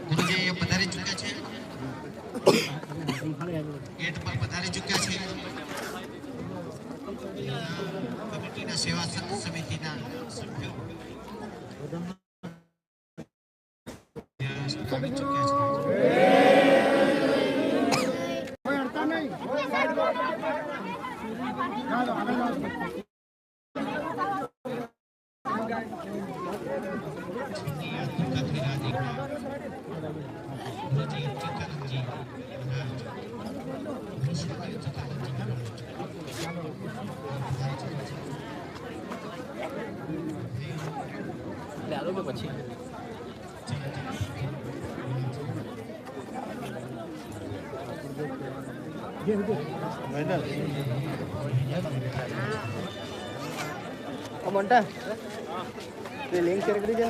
गुरुजी पधारी चुक्या छे, गेट पर पधारी चुक्या छे। कमिटीना सेवा समितिना सभ्यो પછી મોટા લિંક શેર કરી દે।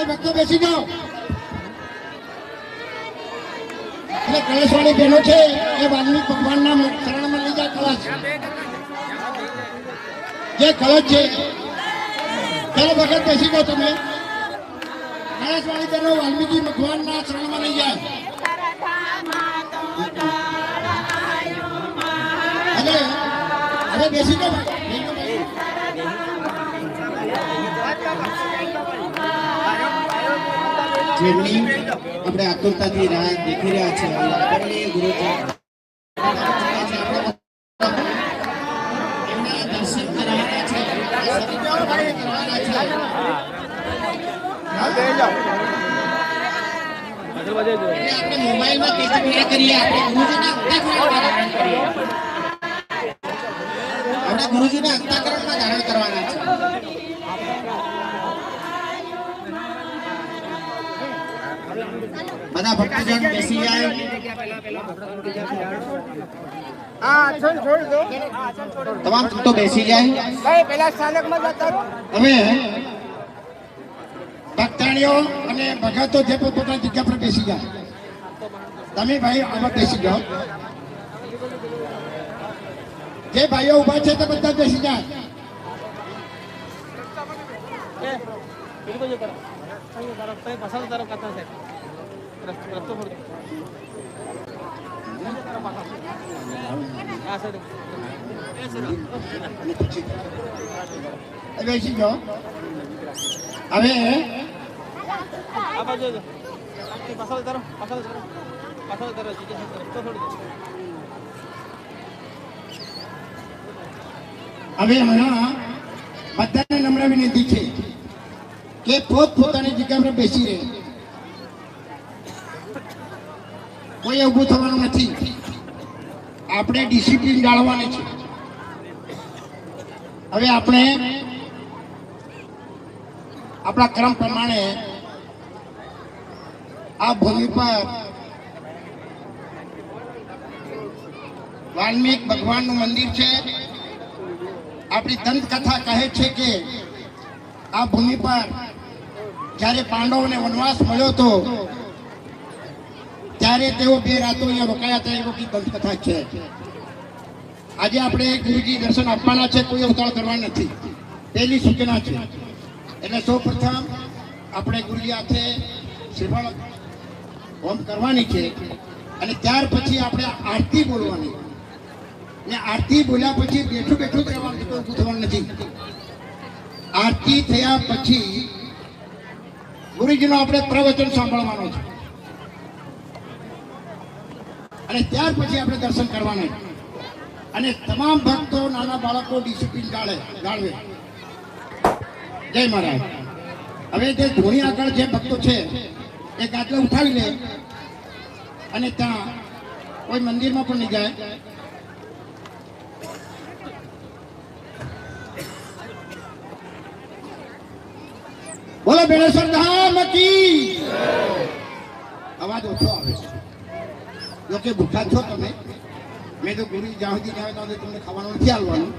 भक्तो बेसी जाओ। कलश वाली बहनों छे ये वाल्मीकि भगवान ना शरण में ली जाए कलश ये कलश छे चलो भगत बेसी जाओ तमे कलश वाली बहनों वाल्मीकि भगवान ना शरण में ली जाए। अरे अरे बेसी जाओ જેમની આપણે આતુરતાથી રાહ દેખી રહ્યા છે આદરણીય ગુરુજી એમના દર્શન કરાવવાના છે કરાવવાના છે આપણે મોબાઈલમાં કેસેટ ના કરીએ, આપણે ગુરુજીના અંતઃકરણમાં ધારણ કરીએ. આપણે ગુરુજીના અંતઃકરણમાં ધારણ કરવાના છે. બધા ભક્તજન બેસી જાય. તમામ ભક્તો બેસી જાય. હવે ભક્તાણીઓ અને ભગતો જે પોતાની જગ્યા પર બેસી જાય. તમે ભાઈ આમાં બેસી જાઓ. જે ભાઈઓ ઉભા છે તે બધા બેસી જાય. બેસી જાઓ. હવે હમણાં બધાને નમ્ર વિનંતી છે કે પોતપોતાની જગ્યા પર બેસી રહે. કોઈ ઊભું થવાનું નથી. આપણે ડિસિપ્લિન જાળવવાની છે. હવે આપણે આપણા ક્રમ પ્રમાણે આ ભૂમિ પર વાલ્મીક ભગવાનનું મંદિર છે. આપણી દંતકથા કહે છે કે આ ભૂમિ પર જ્યારે પાંડવોને વનવાસ મળ્યો હતો ત્યારે તેઓ 2 રાતો અહીંયા રોકાયા હતા. એ વખતે દંતકથા છે. આજે આપણે ગુરુજી દર્શન આપવાના છે. કોઈ અવતાર કરવા નથી. પહેલી સૂચના છે. એટલે સૌ પ્રથમ આપણે ગુરુજી હાથે શ્રીફળ હોમ કરવાની છે અને ત્યાર પછી આપણે આરતી બોલવાની. ને આરતી બોલ્યા પછી બેઠું બેઠું જ રહેવાનું, કોઈ ઊભું થવાનું નથી. આરતી થયા પછી ગુરુજીનો આપણે પ્રવચન સાંભળવાનો છે અને ત્યાર પછી આપણે દર્શન કરવાના. અને તમામ ભક્તો નાના બાળકો ડિસિપ્લિન જાળવે. જય મહારાજ. હવે જે ધોણી આગળ જે ભક્તો છે એ ગાદલા ઉઠાવી લે અને ત્યાં કોઈ મંદિરમાં પણ નહીં જાય. બોલો બેલેશ્વર ધામ કી. અવાજ ઓછો આવે છે. જો કે ભૂખા છો તમે. મેં તો ગુરુ જ્યાં સુધી આવે ત્યાં તમને ખાવાનું નથી આવવાનું,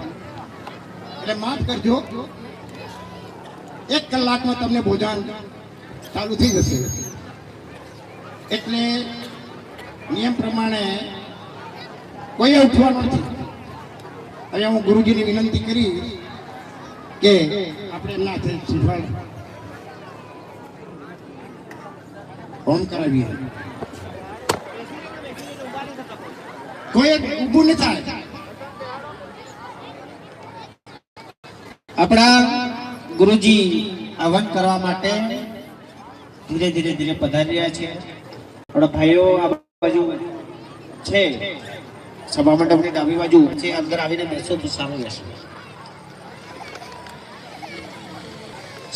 એટલે માફ કરજો. 1 કલાકમાં તમને ભોજન ચાલુ થઈ જશે. એટલે નિયમ પ્રમાણે કોઈ ઉઠવાનું નથી. હવે હું ગુરુજીની વિનંતી કરી કે આપણે એમના હાથે શ્રીફળ હોમ કરાવીએ. કોઈ ઊભું ન થાય. આપણા ગુરુજી હવન કરવા માટે ધીરે ધીરે પધારી રહ્યા છે. આપણા ભાઈઓ આ બાજુ છે, સભા મંડપની ડાબી બાજુ છે. અંદર આવીને બેસો તો સારું રહેશે.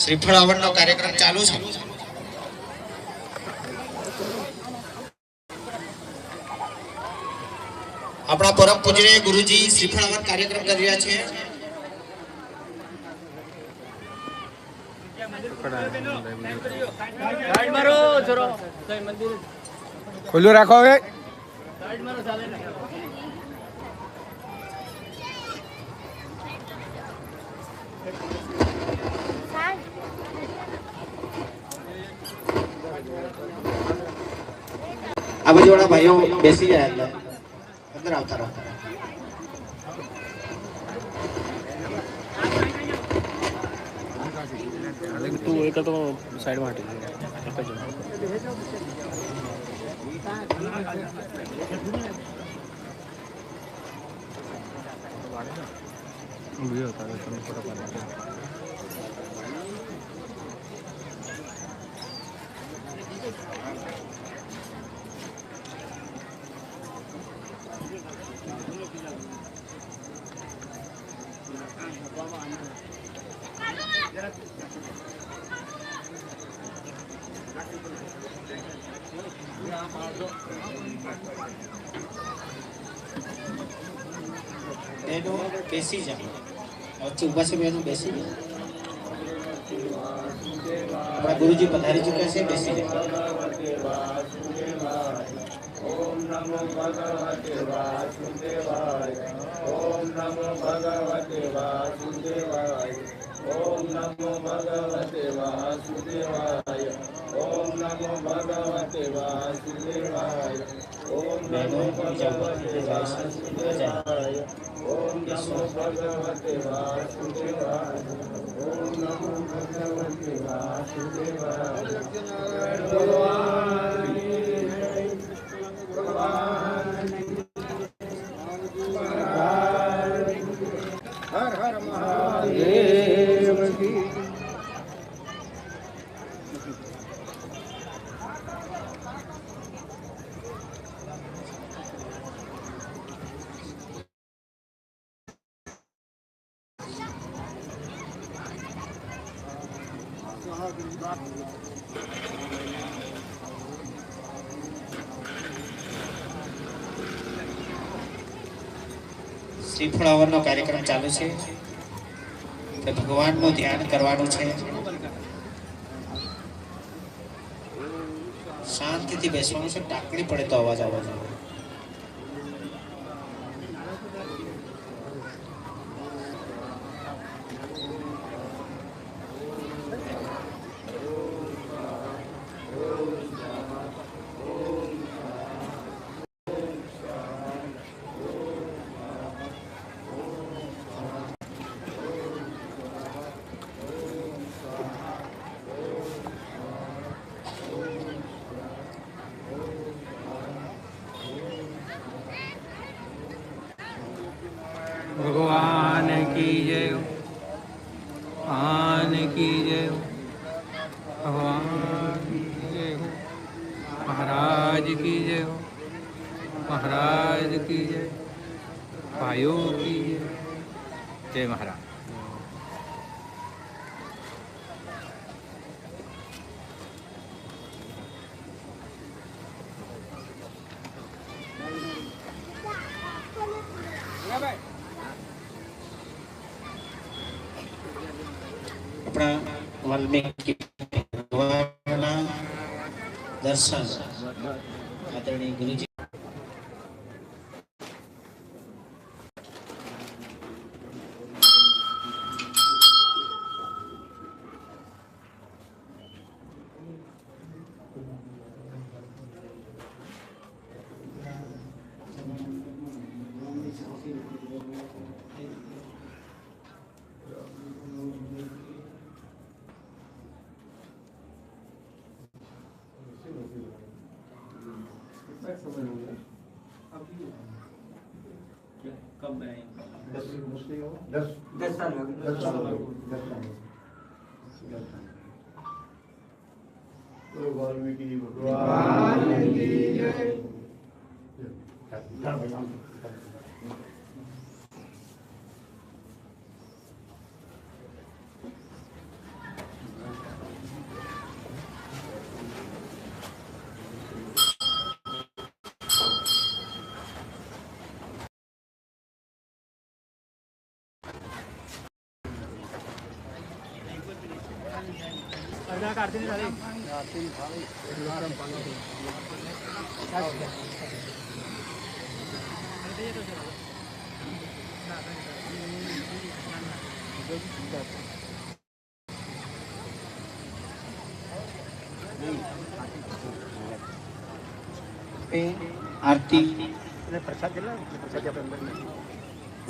શ્રીફળ હવનનો કાર્યક્રમ ચાલુ છે. આપણા પરમ પૂજ્ય ગુરુજી શ્રીફળ હવન કાર્યક્રમ કરી રહ્યા છે. ખુલ્લું રાખો. હવે આ બાજુ વાળા ભાઈઓ બેસી જાય. અંદર આવતા રહો. તું એક તો સાઈડમાં હટી બહેનો બેસી જાઓ, વચ્ચે ઊભા છે બહેનો બેસી જાઓ. આપણા ગુરુજી પધારી ચૂક્યા છે, બેસી જાઓ. ઓમ નમો ભગવતે વાસુદેવાય. ઓમ નમો ભગવતે વાસુદેવાય. ઓમ નમો ભગવતે વાસુદેવાય. ઓમ નમો ભગવતે વાસુદેવાય. ઓમ બહેનો નમો બીજા ભગવતે વખતે જાય છે, ઊભા જાય. વાસુદેવાય. ઓમ બેસો. નમો ભગવતે વાસુદેવાય. ઓમ નમો ભગવતે વાસુદેવાય. હર હર મહાદેવ કી. શ્રીફળ હવનનો કાર્યક્રમ ચાલુ છે. તો ભગવાનનું ધ્યાન કરવાનું છે. શાંતિથી બેસવાનું છે. ટાંકણી પડે તો અવાજ આવવા જોઈએ. भगवान की जय हो, भगवान की जय हो, भगवान की जय हो, महाराज की जय हो, महाराज की जय, भाइयों की जय, जय महाराज. આપણા વાલ્મીકી ભગવાનના દર્શન આદરણીય ગુરુજી. कब आए? 10 साल हो गए. 10 साल हो गए. वाल्मीकि भगवान की जय. આરતી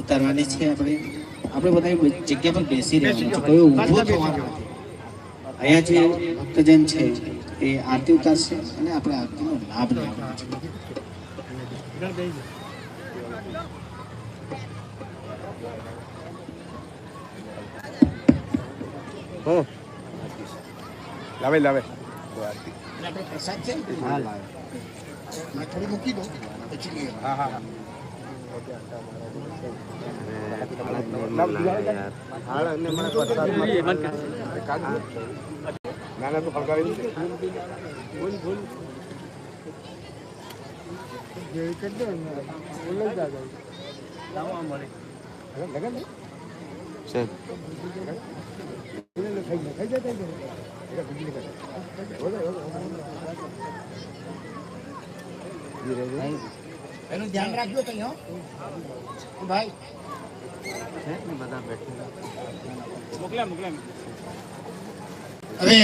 ઉતારવાની છે. આપણે બધા જગ્યા પર બેસી રહેવાનું છે. કોઈ ઊભો થવાનું નથી. અહીંયા જે ભક્તજન છે એ આરતી ઉતારશે અને આપણે આરતીનો લાભ લેવાનો છે. લાવે લાવે આપણે પ્રસાદ છે ને? હા લાવે. મેં થોડી મૂકી દો પછી લઈએ. હા હા એનું ધ્યાન રાખજો તઈ હો ભાઈ હવે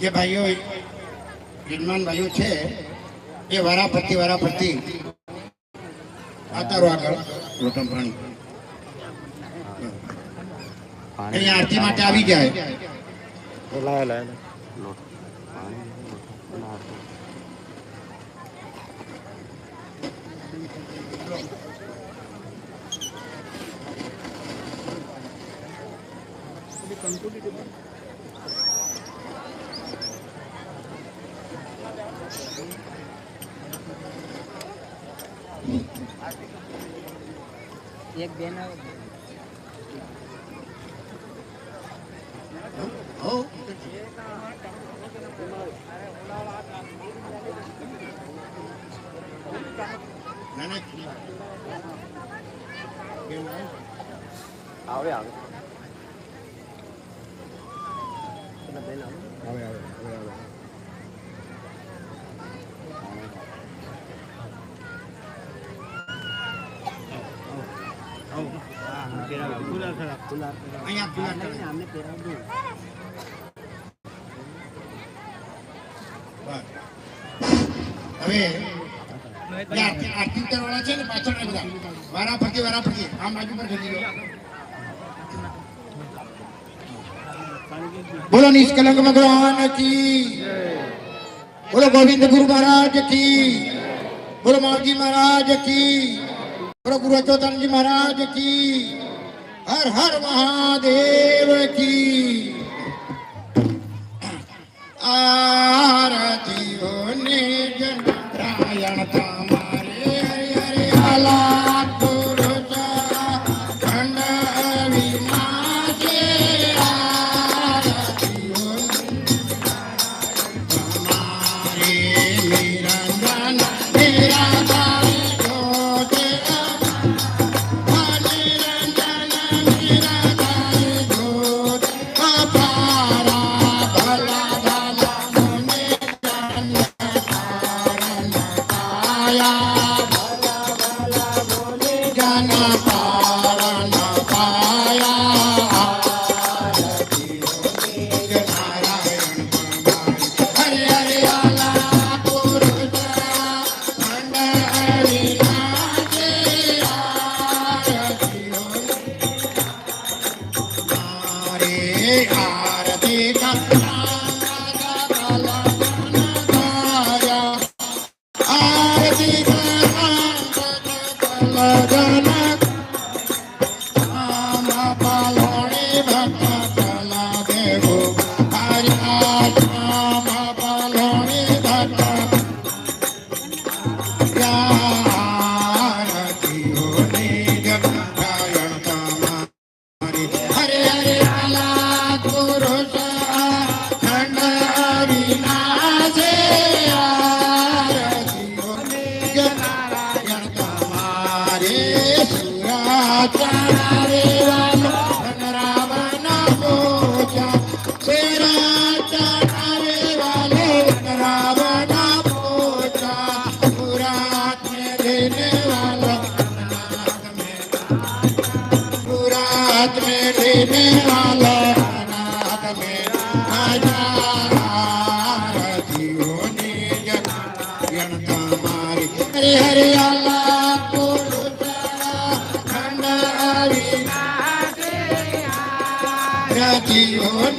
જે ભાઈઓ યજમાન ભાઈઓ છે એ વારાફરતી આતારો આગળ લોટમ પાણી અહીંયા આરતી માટે આવી જાય એક બેન હવે આરતી ઉતારવાળા છે ને પાછળ બધા વારાફરતી આમ બાજુ પર જતી રહ્યો બોલો નિષ્કલંક ભગવાન કી બોલો ગોવિંદ ગુરુ મહારાજ કી બોલો માવજી મહારાજ કી બોલો ગુરु अच्युतानंद महाराज की हर हर महादेव की आरती होने जन नारायण तुम्हारे हरि हरि आला पुरुषा खंड विनाशे आरती होने तुम्हारे निरंजन निराधार ज्योति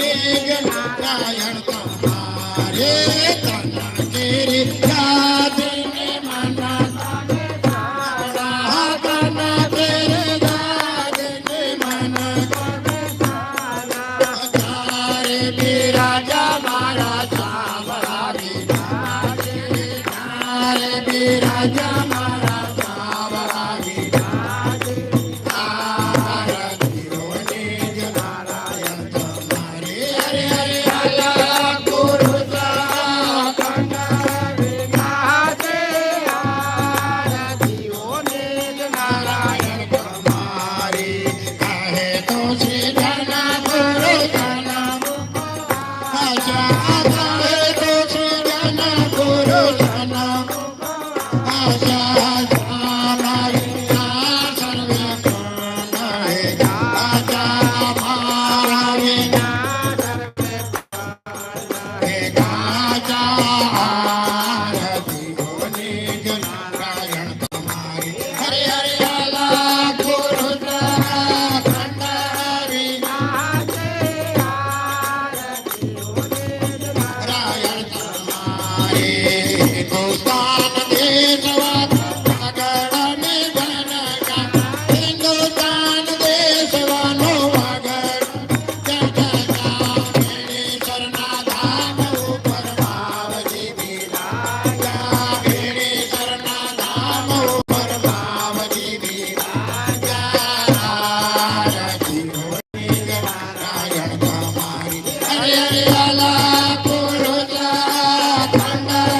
હરે હરે લાલા પુરુષા ખંડા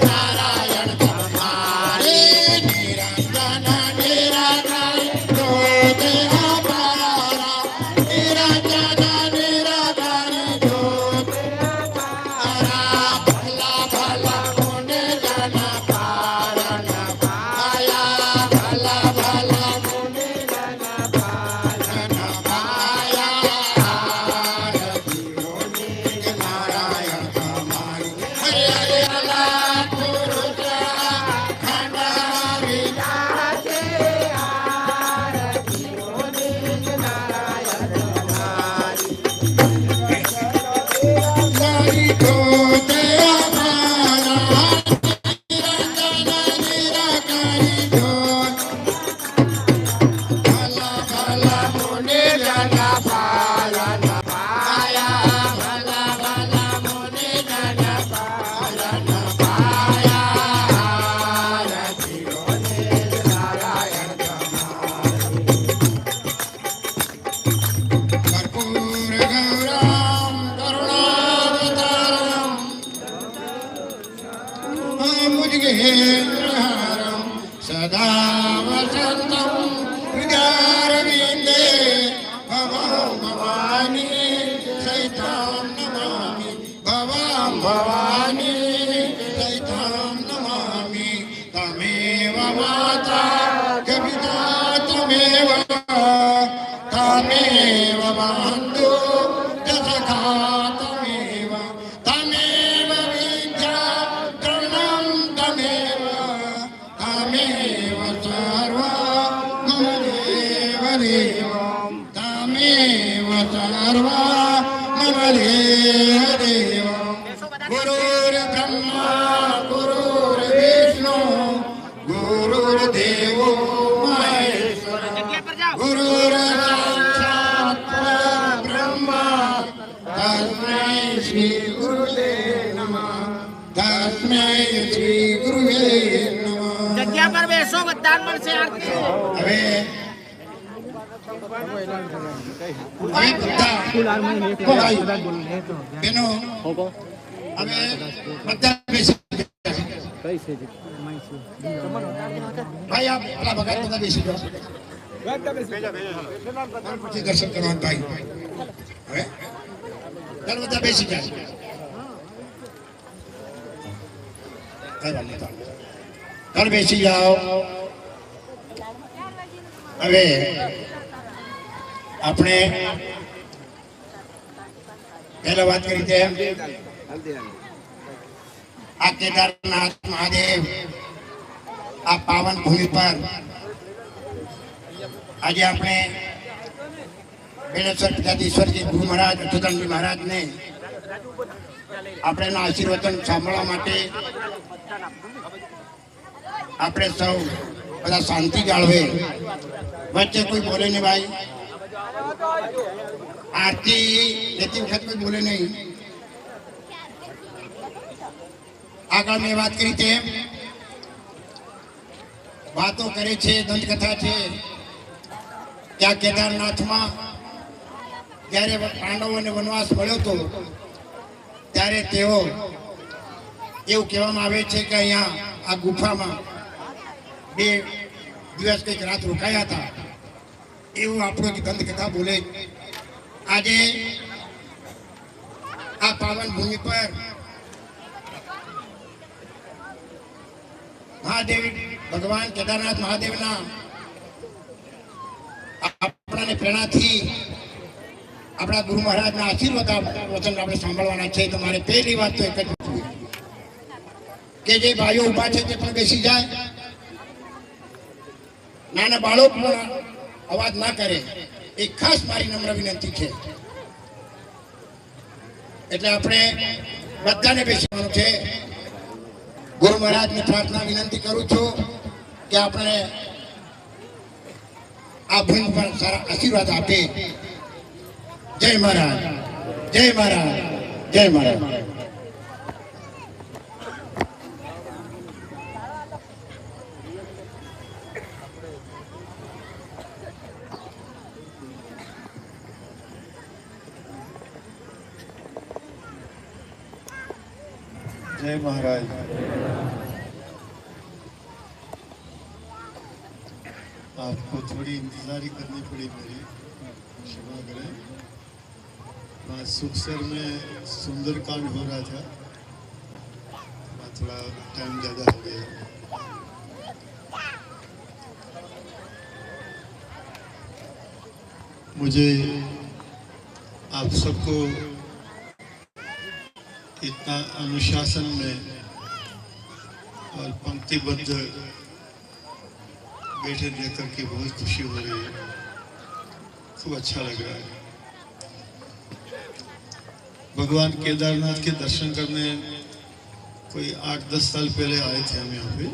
નારાયણ તમારે નિરંજન નિરાકારી જ્યોત અપારા નિરંજન નિરાકારી જ્યોત અપારા ભલા ભલા મુને જન પારણ પાયા ભલા ભલા મુને જન પારણ પાયા આરતી હોને નારાયણ તમારી હરે હરે અલા પુરુષ ખંડા વિનાશે આરતી હોને નારાયણ તમારી નારી જ્યોત અમારા નિરંજન નિરાકારી જ્યોત ભલા ભલા મુને જન પાલન પાયા ભલા ભલા મુને જન પાલન પાયા આરતી હોને નારાયણ તમારી કર્પૂર ગૌરમ કરુણાવતારમ મુજગેन्द्रहारं सदा वसन्तं हृदयारविन्दे भवां भवानी सहितां नमामि भवां भवानी सहितां नमामि तमेव माता कविता तमेव तमेव बन्धु सखा तमेव तमेव विद्या द्रविणं तमेव तमेव सर्वा मम देव देवं तमेव सर्वा मम देव देवं गुरुर्ब्रह्मा गुरुर्विष्णु गुरुर्देवो महेश्वर गुरुर्साक्षात् परब्रह्मा तस्मै श्री गुरुवे नमः तस्मै श्री गुरुवे नमः જગ્યા પર બેસો મતદાન મળશે આરતી હવે બધા બેનો હવે બધા બેસી ભાઈ આપ પેલા ભગત બધા બેસી જાઓ પછી દર્શન કરવાનું ભાઈ હવે ચાલ બધા બેસી જાય કઈ વાત નહીં ચાલ બેસી જાઓ હવે આપણે પહેલા વાત કરી તેમ આ કેદારનાથ મહાદેવ આ પાવન ભૂમિ પર આજે આપણે બેલેશ્વર પિતાધીશ્વરજી ગુરુ મહારાજ અચ્યુતાનંદજી મહારાજને આપણે એના આશીર્વચન સાંભળવા માટે આપણે સૌ બધા શાંતિ જાળવે વચ્ચે કોઈ બોલે નહીં ભાઈ આરતી લેતી વખત કોઈ બોલે નહીં આગળ મેં વાત કરી તેમ વાતો કરે છે દંતકથા છે ત્યાં કેદારનાથમાં જ્યારે પાંડવોને વનવાસ મળ્યો હતો ત્યારે તેઓ એવું કહેવામાં આવે છે કે અહીંયા આ ગુફામાં 2 દિવસ કંઈક રાત રોકાયા હતા એવું આપણો દંતકથા બોલે આજે આ પાવન ભૂમિ પર મહાદેવ ભગવાન કેદારનાથ મહાદેવના આપણાને પ્રેરણાથી આપણા ગુરુ મહારાજના આશીર્વાદ વચન આપણે સાંભળવાના છે. તો મારે પહેલી વાત તો એક જ કે જે ભાઈઓ ઉભા છે તે પણ બેસી જાય, નાના બાળકો પણ અવાજ ના કરે એ ખાસ મારી નમ્ર વિનંતી છે. એટલે આપણે બધાને બેસવાનું છે. ગુરુ મહારાજને પ્રાર્થના વિનંતી કરું છું કે આપણે આ ભૂમિ પર સારા આશીર્વાદ આપે. જય મહારાજ, જય મહારાજ, જય મહારાજ. जय महाराज। आपको थोड़ी इंतजारी करनी पड़ी मेरी, क्षमा करें। आज सुखसर में सुंदरकांड हो रहा था, थोड़ा टाइम ज़्यादा हो गया। मुझे आप सबको इतना अनुशासन में और पंक्तिबद्ध बैठे देख करके बहुत खुशी हो रही है, खूब अच्छा लग रहा है। भगवान केदारनाथ के दर्शन करने कोई 8-10 साल पहले आए थे हम यहाँ पे,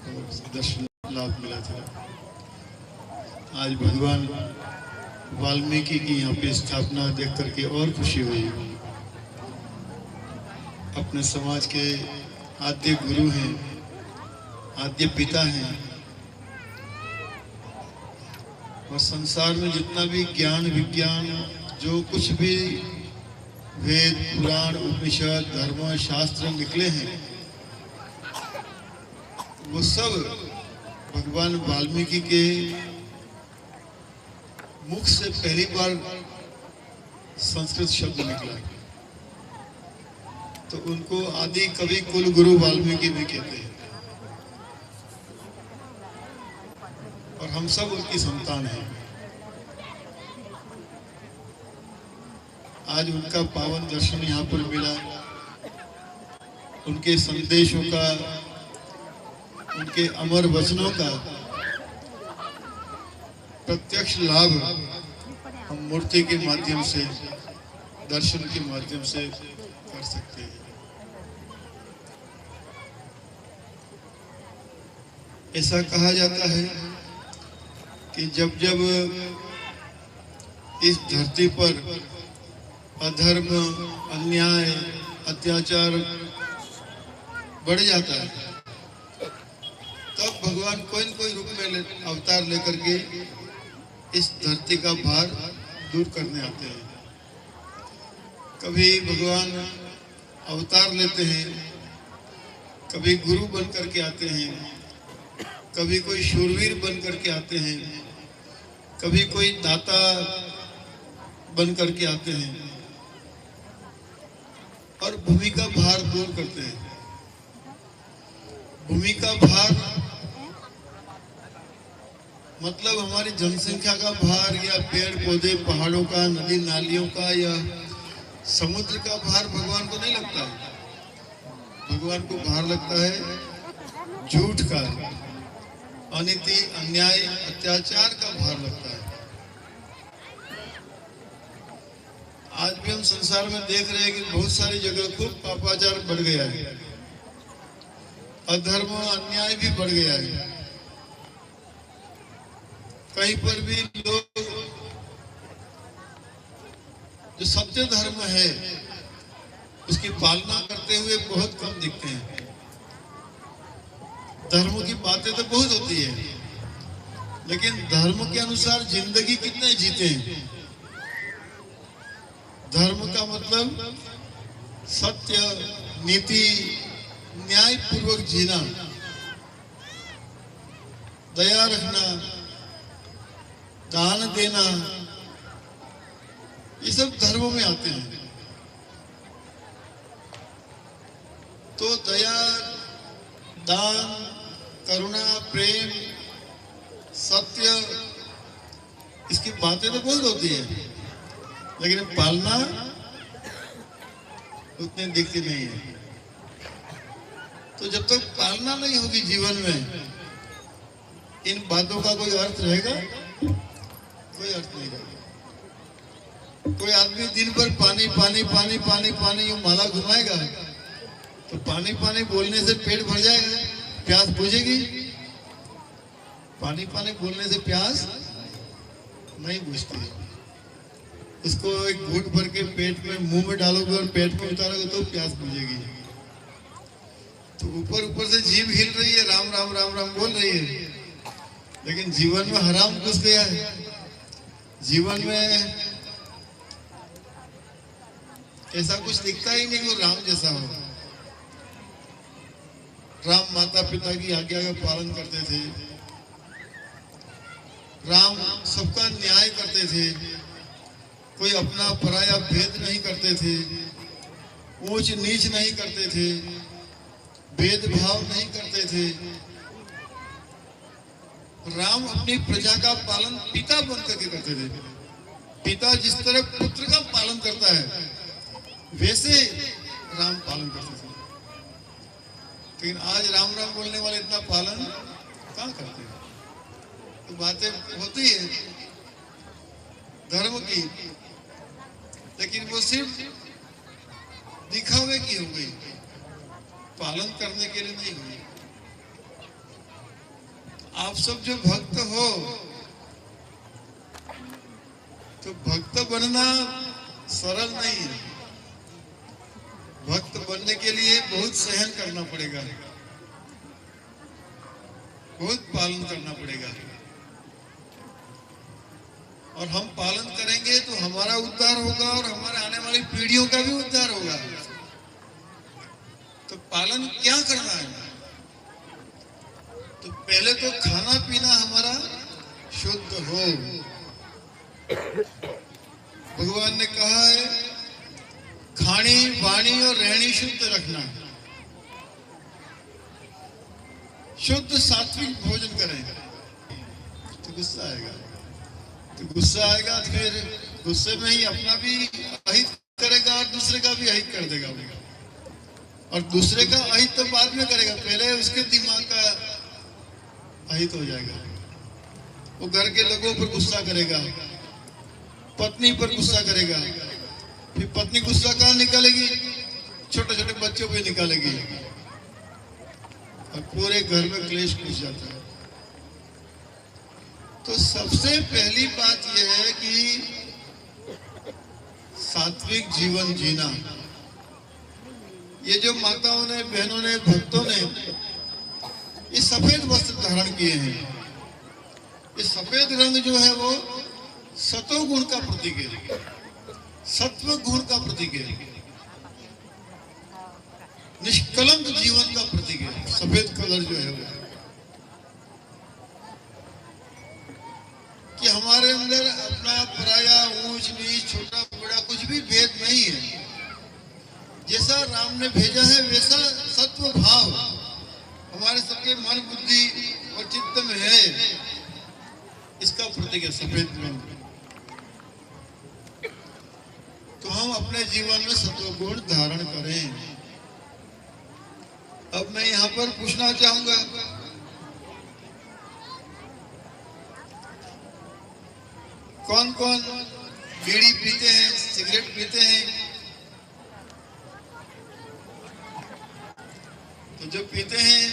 और दर्शन लाभ मिला था। आज भगवान वाल्मीकि की यहाँ पे स्थापना देख करके और खुशी हुई। अपने समाज के आद्य गुरु हैं, आद्य पिता हैं, और संसार में जितना भी ज्ञान विज्ञान, जो कुछ भी वेद पुराण उपनिषद धर्म शास्त्र निकले हैं, वो सब भगवान वाल्मीकि के मुख से पहली बार संस्कृत शब्द निकला। तो उनको आदि कवि कुल गुरु वाल्मीकि भी कहते हैं, और हम सब उनकी संतान हैं। आज उनका पावन दर्शन यहाँ पर मिला, उनके संदेशों का, उनके अमर वचनों का प्रत्यक्ष लाभ हम मूर्ति के माध्यम से, दर्शन के माध्यम से कर सकते हैं। ऐसा कहा जाता है कि जब जब इस धरती पर अधर्म, अन्याय, अत्याचार बढ़ जाता है, तब भगवान कोई न कोई रूप में अवतार लेकर के इस धरती का भार दूर करने आते हैं। कभी भगवान अवतार लेते हैं, कभी गुरु बन करके आते हैं, कभी कोई शूरवीर बन करके आते हैं, कभी कोई दाता बन करके आते हैं, और भूमि का भार दूर करते हैं। भूमि का भार मतलब हमारी जनसंख्या का भार, या पेड़ पौधे पहाड़ों का, नदी नालियों का, या समुद्र का भार भगवान को नहीं लगता है। भगवान को भार लगता है झूठ का, अनीति, अन्याय, अत्याचार का भार लगता है। आज भी हम संसार में देख रहे हैं कि बहुत सारी जगह खूब पापाचार बढ़ गया है, अधर्म अन्याय भी बढ़ गया है। कहीं पर भी लोग जो सत्य धर्म है उसकी पालना करते हुए बहुत कम दिखते हैं। धर्म की बातें तो बहुत होती है, लेकिन धर्म के अनुसार जिंदगी कितने जीते हैं। धर्म का मतलब सत्य, नीति, न्याय पूर्वक जीना, दया रखना, दान देना, ये सब धर्मों में आते हैं। तो दया, दान, करुणा, प्रेम, सत्य, इसकी बातें तो बहुत होती है, लेकिन पालना उतनी दिखती नहीं है। तो जब तक पालना नहीं होगी जीवन में, इन बातों का कोई अर्थ रहेगा? कोई अर्थ नहीं रहेगा। कोई आदमी दिन भर पानी पानी पानी पानी पानी यूं माला घुमाएगा, तो पानी पानी बोलने से पेट भर जाएगा, प्यास बुझेगी? पानी पानी बोलने से प्यास नहीं बुझती है। उसको एक घूंट भर के पेट में, मुंह में डालोगे और पेट में उतारोगे तो प्यास बुझेगी। तो ऊपर ऊपर से जीभ हिल रही है, राम राम राम राम बोल रही है, लेकिन जीवन में हराम घुस गया है। जीवन में ऐसा कुछ दिखता ही नहीं कि वो राम जैसा हो। राम माता पिता की आज्ञा का पालन करते थे, राम सबका न्याय करते थे, कोई अपना पराया भेद नहीं करते थे, ऊंच नीच नहीं करते थे, भेदभाव नहीं करते थे। राम अपनी प्रजा का पालन पिता बन करके करते थे। पिता जिस तरह पुत्र का पालन करता है वैसे राम पालन करते थे। लेकिन आज राम राम बोलने वाले इतना पालन कहाँ करते हैं? तो बातें होती है धर्म की, लेकिन वो सिर्फ दिखावे की हो गई, पालन करने के लिए नहीं हुई। आप सब जो भक्त हो, तो भक्त बनना सरल नहीं है। भक्त बनने के लिए बहुत सहन करना पड़ेगा, बहुत पालन करना पड़ेगा। और हम पालन करेंगे तो हमारा उद्धार होगा और हमारे आने वाली पीढ़ियों का भी उद्धार होगा। तो पालन क्या करना है? तो पहले तो खाना पीना हमारा शुद्ध हो। भगवान ने कहा है खानी वाणी और रहनी शुद्ध रखना, शुद्ध सात्विक भोजन करें। तो गुस्सा आएगा, तो गुस्सा आएगा तो फिर गुस्से में ही अपना भी अहित करेगा और दूसरे का भी अहित कर देगा। और दूसरे का अहित तो बाद में करेगा, पहले उसके दिमाग का अहित हो जाएगा। वो घर के लोगों पर गुस्सा करेगा, पत्नी पर गुस्सा करेगा, फिर पत्नी गुस्सा कहाँ निकालेगी? छोटे छोटे बच्चों पे निकालेगी और पूरे घर में क्लेश घुस जाता है। तो सबसे पहली बात यह है कि सात्विक जीवन जीना। ये जो माताओं ने, बहनों ने, भक्तों ने ये सफेद वस्त्र धारण किए हैं, ये सफेद रंग जो है वो सतो गुण का प्रतीक है, सत्व गुण का प्रतीक है, निष्कलंक जीवन का प्रतीक है। सफेद कलर जो है वो कि हमारे अंदर अपना पराया, ऊंच नीच, छोटा बड़ा कुछ भी भेद नहीं है। जैसा राम ने भेजा है वैसा सत्व भाव हमारे सबके मन, बुद्धि और चित्त में है। इसका प्रतीक है सफेद रंग। तो हम अपने जीवन में सत्व गुण धारण करें। अब मैं यहाँ पर पूछना चाहूंगा, कौन कौन बीड़ी पीते हैं, सिगरेट पीते हैं? तो जो पीते हैं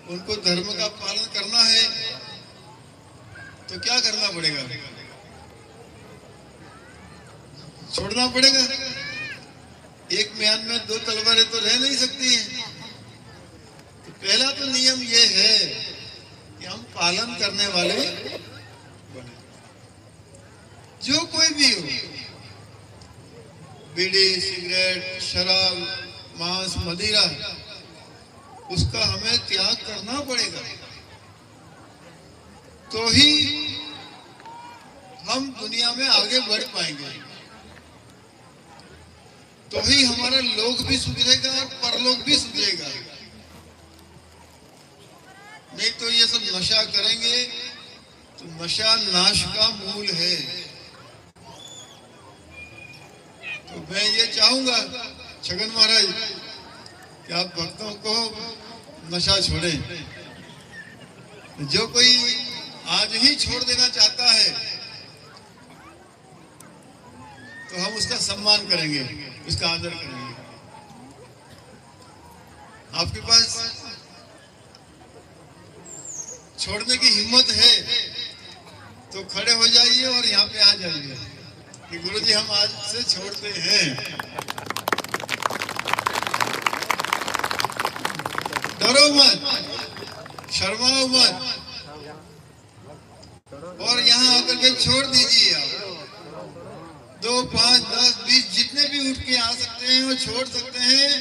उनको धर्म का पालन करना है तो क्या करना पड़ेगा? छोड़ना पड़ेगा। एक म्यान में दो तलवारें तो रह नहीं सकती हैं। तो पहला तो नियम ये है कि हम पालन करने वाले बने। जो कोई भी हो, बीड़ी, सिगरेट, शराब, मांस, मदिरा, उसका हमें त्याग करना पड़ेगा। तो ही हम दुनिया में आगे बढ़ पाएंगे, तो ही हमारा लोक भी सुधरेगा और परलोक भी सुधरेगा। नहीं तो ये सब नशा करेंगे तो नशा नाश का मूल है। तो मैं ये चाहूंगा छगन महाराज कि आप भक्तों को नशा छोड़ें। जो कोई आज ही छोड़ देना चाहता है तो हम उसका सम्मान करेंगे, उसका आदर करेंगे। आपके पास छोड़ने की हिम्मत है तो खड़े हो जाइए और यहाँ पे आ जाइए कि गुरुजी हम आज से छोड़ते हैं। डरो मत, शर्माओ मत और यहाँ आकर के छोड़ दीजिए। आप 2, 5, 10, 20 जितने भी उठ के आ सकते हैं और छोड़ सकते हैं।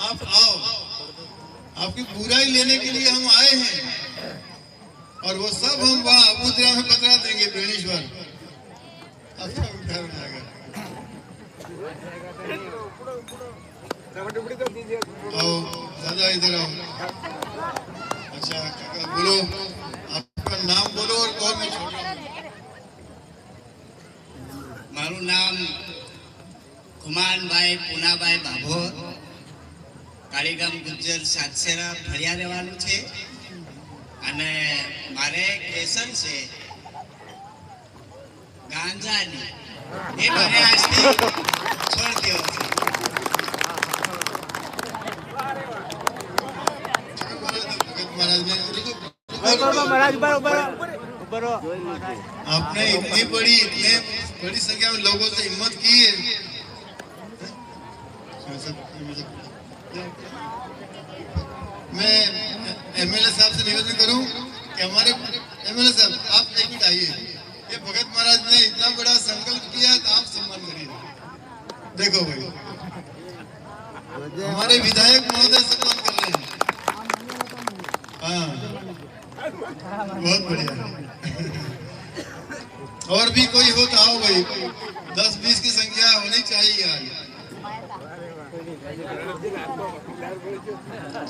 आप आओ, आपकी बुराई लेने के लिए हम आए हैं और वो सब हम वहाँ अबूदरा में बतला देंगे। बेणेश्वर आपका उद्धार हो जाएगा। आओ दादा इधर आओ। अच्छा काका बोलो, आपका नाम बोलो और कौन में छोड़ रहा हूँ। મારું નામ કુમારભાઈ પૂનાભાઈ બાભોર, કાળીગામ ગુજ્જર સાતસેરા ફળિયા રહેવાનું છે અને મારે કેસન છે ગાંજાની, એ મારે આજથી છોડ દેવો છે. आपने इतनी बड़ी संख्या में लोगों से हिम्मत की है। मैं एमएलए साहब से निवेदन करूं कि हमारे एमएलए साहब आप एक मिनट आइए। ये भगत महाराज ने इतना बड़ा संकल्प किया तो आप सम्मान करिए। देखो भाई, हमारे विधायक महोदय सम्मान कर रहे हैं। हाँ बहुत बढ़िया। और भी कोई हो तो आओ भाई, 10-20 की संख्या होनी चाहिए आज।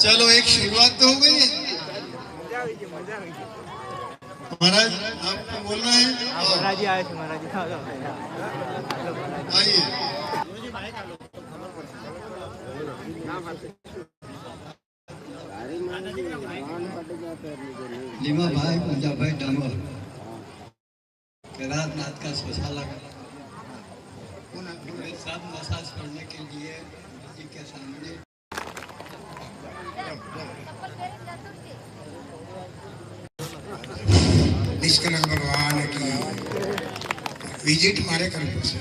चलो एक शुरुआत तो हो गई है। महाराज आपको बोलना है? आइए। लीमा भाई पंजाब भाई डामर केदारनाथ का शौचालय सब मसाज करने के लिए जी के सामने निष्कलंक भगवान की विजिट मारे करनी पड़શે.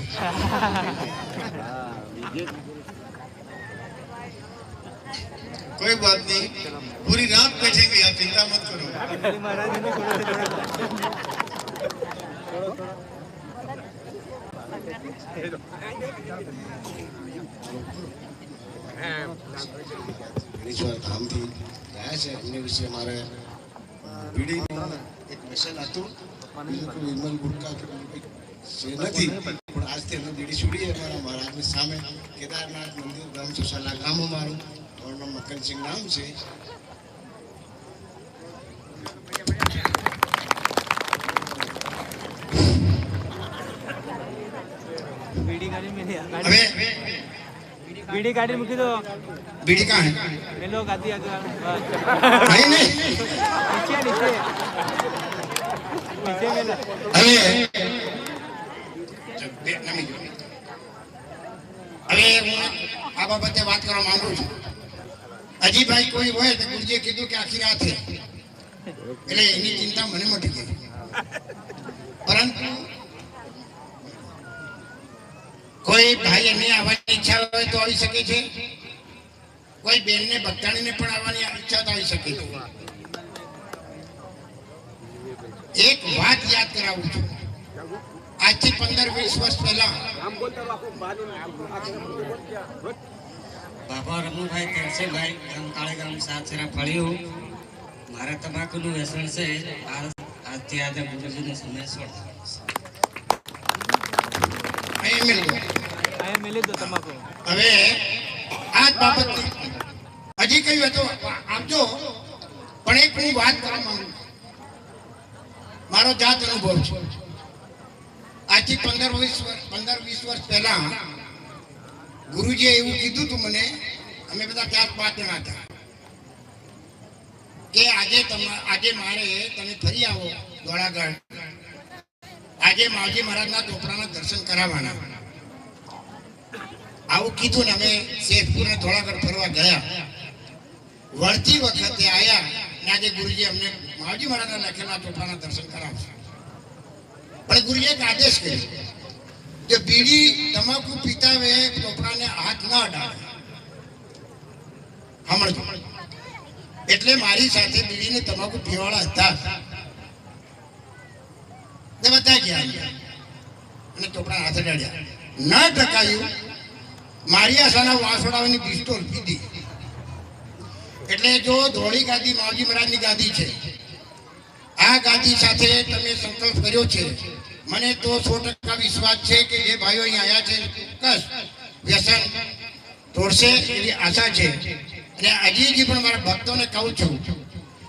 कोई बात नहीं, पूरी रात बैठेंगे, आप चिंता मत करो। धाम थी ગયા છે એમની વિશે મારે બીડીનું એક વ્યસન હતું. બીજું કોઈ વિમલ ગુટકા કે કંઈક છે નથી, પણ આજથી અમે બીડી છોડીએ. અમારા મહારાજની સામે કેદારનાથ મંદિર ગામ ચોસાલા ગામ અમારું. મારું નામ મકનસિંહ નામ છે. बीड़ी गाड़ी मुकी तो बीड़ी कहाँ है? ये लोग आती आगे नहीं नहीं नीचे नीचे नीचे में હવે હવે હું આ બાબતે વાત કરવા માંગુ છું. અજીભાઈ કોઈ હોય તો ગુરુજીએ કીધું કે આખી રાત છે એટલે એની ચિંતા મને મટી ગઈ. પરંતુ કોઈ ભાઈ એમને આવવાની ઈચ્છા હોય તો આવી શકે છે, કોઈ બેનને ભક્તાણીને પણ આવવાની ઈચ્છા તો આવી શકે છે. એક વાત યાદ કરાવું છું. આજથી 15-20 વર્ષ પહેલા બાબા રમુભાઈ કેરસેભાઈ ગામ કાળીગામ સાતસેરા ફળિયું. મારે તમાકુનું વ્યસન છે. આજથી આજે ગુરુજીનો સમય છોડ. અહીંયા મિલી દો તમાકુ. હવે આ જ બાબત હજી કઈ હતો આપજો, પણ એક હું વાત કરવા માંગુ. મારો જાત અનુભવ છે. આજથી 15-20 વર્ષ પહેલા ગુરુજીએ એવું કીધું હતું મને. અમે બધા 4-5 જણા હતા કે આજે મારે તમે ફરી આવો ધોળાગઢ. આજે માવજી મહારાજના ચોપડાના દર્શન કરાવવાના. આવું કીધું ને અમે શેખપુર ને ધોળાગઢ ફરવા ગયા. વળતી વખતે આયા ને આજે ગુરુજી અમને માવજી મહારાજના લખેલા ચોપડાના દર્શન કરાવશે. પણ ગુરુજીએ એક આદેશ કર્યો કે બીડી તમાકુ પીતા વે ચોપડાને હાથ ન અડાડે. સાંભળજો. એટલે મારી સાથે બીડીને તમાકુ પીવાળા હતા ને બધા ગયા અને ચોપડા હાથ અડાડ્યા. ન ટકાયું મારી આશાના વાસોડાવાની પિસ્તોલ પીધી. એટલે જો ધોળી ગાદી માવજી મહારાજની ગાદી છે, આ ગાદી સાથે તમે સંકલ્પ કર્યો છે, મને તો 100% વિશ્વાસ છે કે જે ભાઈઓ અહીં આવ્યા છે કસ વ્યસન તોડશે એવી આશા છે. અને હજી પણ મારા ભક્તોને કહું છું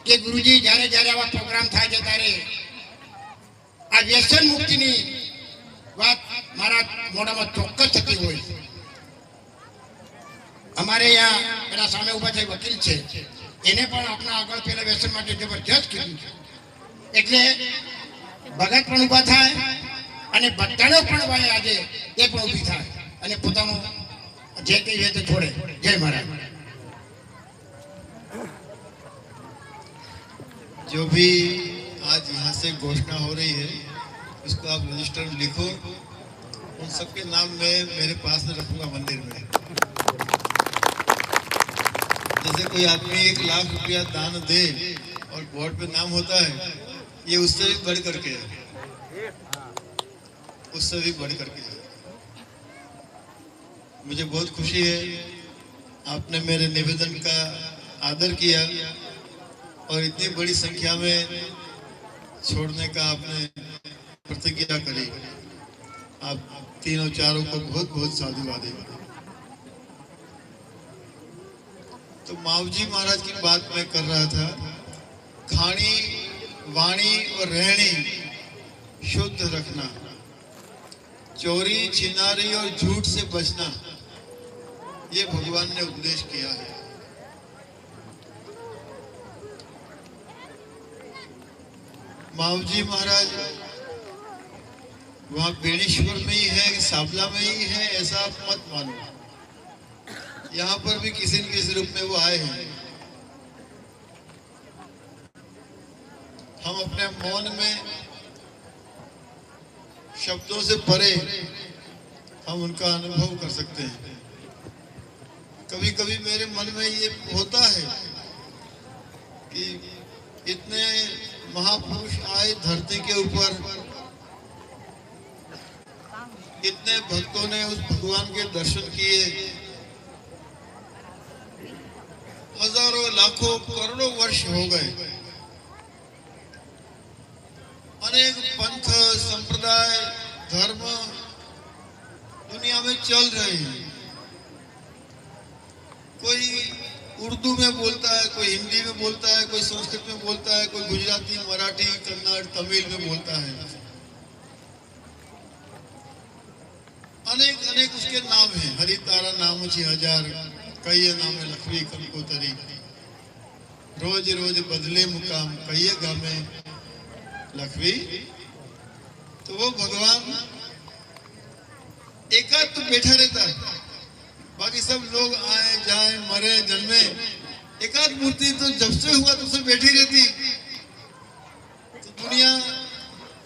કે ગુરુજી જ્યારે જ્યારે આવા પ્રોગ્રામ થાય છે ત્યારે આ વ્યસન મુક્તિની વાત મારા મોઢામાં ચોક્કસ થતી હોય. અમારે અહીંયા પેલા સામે ઉભા છે વકીલ છે, એને પણ આપણા આગળ પેલા વ્યસન માટે જબરજસ્ત કીધું છે. એટલે ભગત પણ ઉભા થાય અને બધાનો પણ ભાઈ આજે એ પણ ઊભી થાય અને પોતાનું જે કઈ છે તે છોડે. જય મહારાજ. जो भी आज यहाँ से घोषणा हो रही है उसको आप रजिस्टर में लिखो. उन सबके नाम मैं मेरे पास में रखूंगा मंदिर में. जैसे कोई आदमी 1 लाख रुपया दान दे और बोर्ड पे नाम होता है, ये उससे भी बढ़ करके है, उससे भी बढ़ करके है. मुझे बहुत खुशी है आपने मेरे निवेदन का आदर किया और इतनी बड़ी संख्या में छोड़ने का आपने प्रतिज्ञा करी. आप तीनों चारों को बहुत बहुत साधुवाद है. तो मावजी महाराज की बात मैं कर रहा था. खानी वाणी और रहनी शुद्ध रखना, चोरी छिनारी और झूठ से बचना, ये भगवान ने उपदेश किया है. मावजी महाराज वहां बेणेश्वर में ही है कि साबला में ही है ऐसा आप मत मानो. यहाँ पर भी किसी न किसी रूप में वो आए हैं. हम अपने मौन में शब्दों से परे हम उनका अनुभव कर सकते हैं. कभी कभी मेरे मन में ये होता है कि इतने महापुरुष आए धरती के ऊपर, इतने भक्तों ने उस भगवान के दर्शन किए, हजारों लाखों करोड़ों वर्ष हो गए, अनेक पंथ संप्रदाय धर्म दुनिया में चल रहे हैं. कोई उर्दू में बोलता है, कोई हिंदी में बोलता है, कोई संस्कृत में बोलता है, कोई गुजराती मराठी कन्नड़ तमिल में बोलता है. अनेक अनेक उसके नाम हैं. हरितारा नाम छी हजार, कई नाम लखवी कंकोतरी, रोज रोज बदले मुकाम, कई गामे लखवी. तो वो भगवान एकाध तो बैठा रहता है, बाकी सब लोग आए जाए मरे जन्मे. एकाध मूर्ति तो जब से हुआ तब से बैठी रहती. तो दुनिया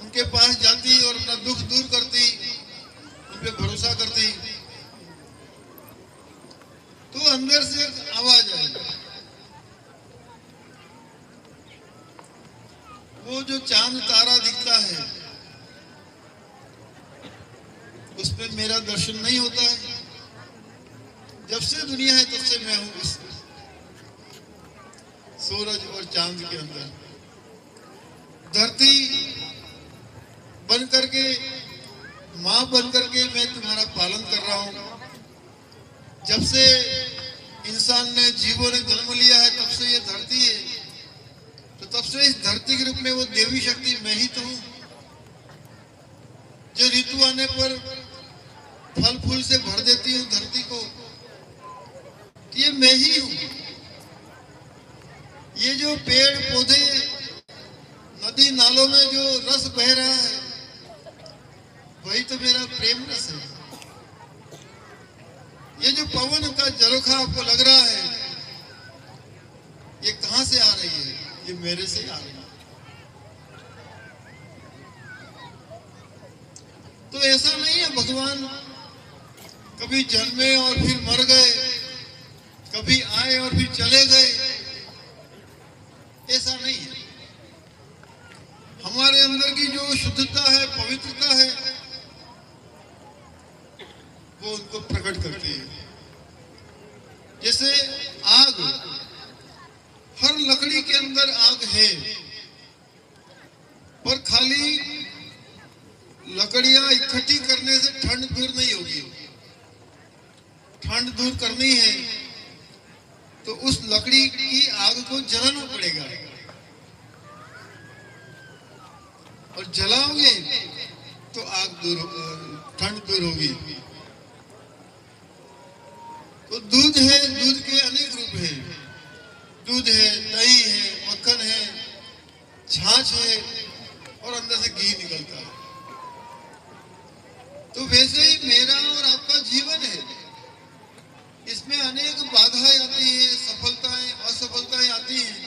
उनके पास जाती और अपना दुख दूर करती, उन पे भरोसा करती. तो अंदर से आवाज आई, वो जो चांद तारा दिखता है उसमें मेरा दर्शन नहीं होता है. जब से दुनिया है तब से मैं हूं इस सूरज और चांद के अंदर. धरती बन करके मां बन करके मैं तुम्हारा पालन कर रहा हूं. जब से इंसान ने जीवों ने जन्म लिया है तब से ये धरती है. तो तब से इस धरती के रूप में वो देवी शक्ति मैं ही तो हूं, जो ऋतु आने पर फल फूल से भर देती हूँ धरती को. ये मैं ही हूं. ये जो पेड़ पौधे नदी नालों में जो रस बह रहा है वही तो मेरा प्रेम रस है. ये जो पवन का झरोखा आपको लग रहा है ये कहां से आ रही है? ये मेरे से आ रही है. तो ऐसा नहीं है भगवान कभी जन्मे और फिर मर गए, कभी आए और फिर चले गए. ऐसा नहीं है. हमारे अंदर की जो शुद्धता है, पवित्रता है, को प्रकट करती है। जैसे आग, हर लकड़ी के अंदर आग है, पर खाली लकड़ियां इकट्ठी करने से ठंड दूर नहीं होगी। ठंड दूर करनी है तो उस लकड़ी की आग को जलाना पड़ेगा, और जलाओगे तो ठंड दूर होगी। तो दूध है, दूध के अनेक रूप हैं। दूध है, दही है, मक्खन है, छाछ है, और अंदर से घी निकलता है। तो वैसे ही मेरा और आपका जीवन है, इसमें अनेक बाधाएं आती हैं, सफलताएं असफलताएं आती हैं।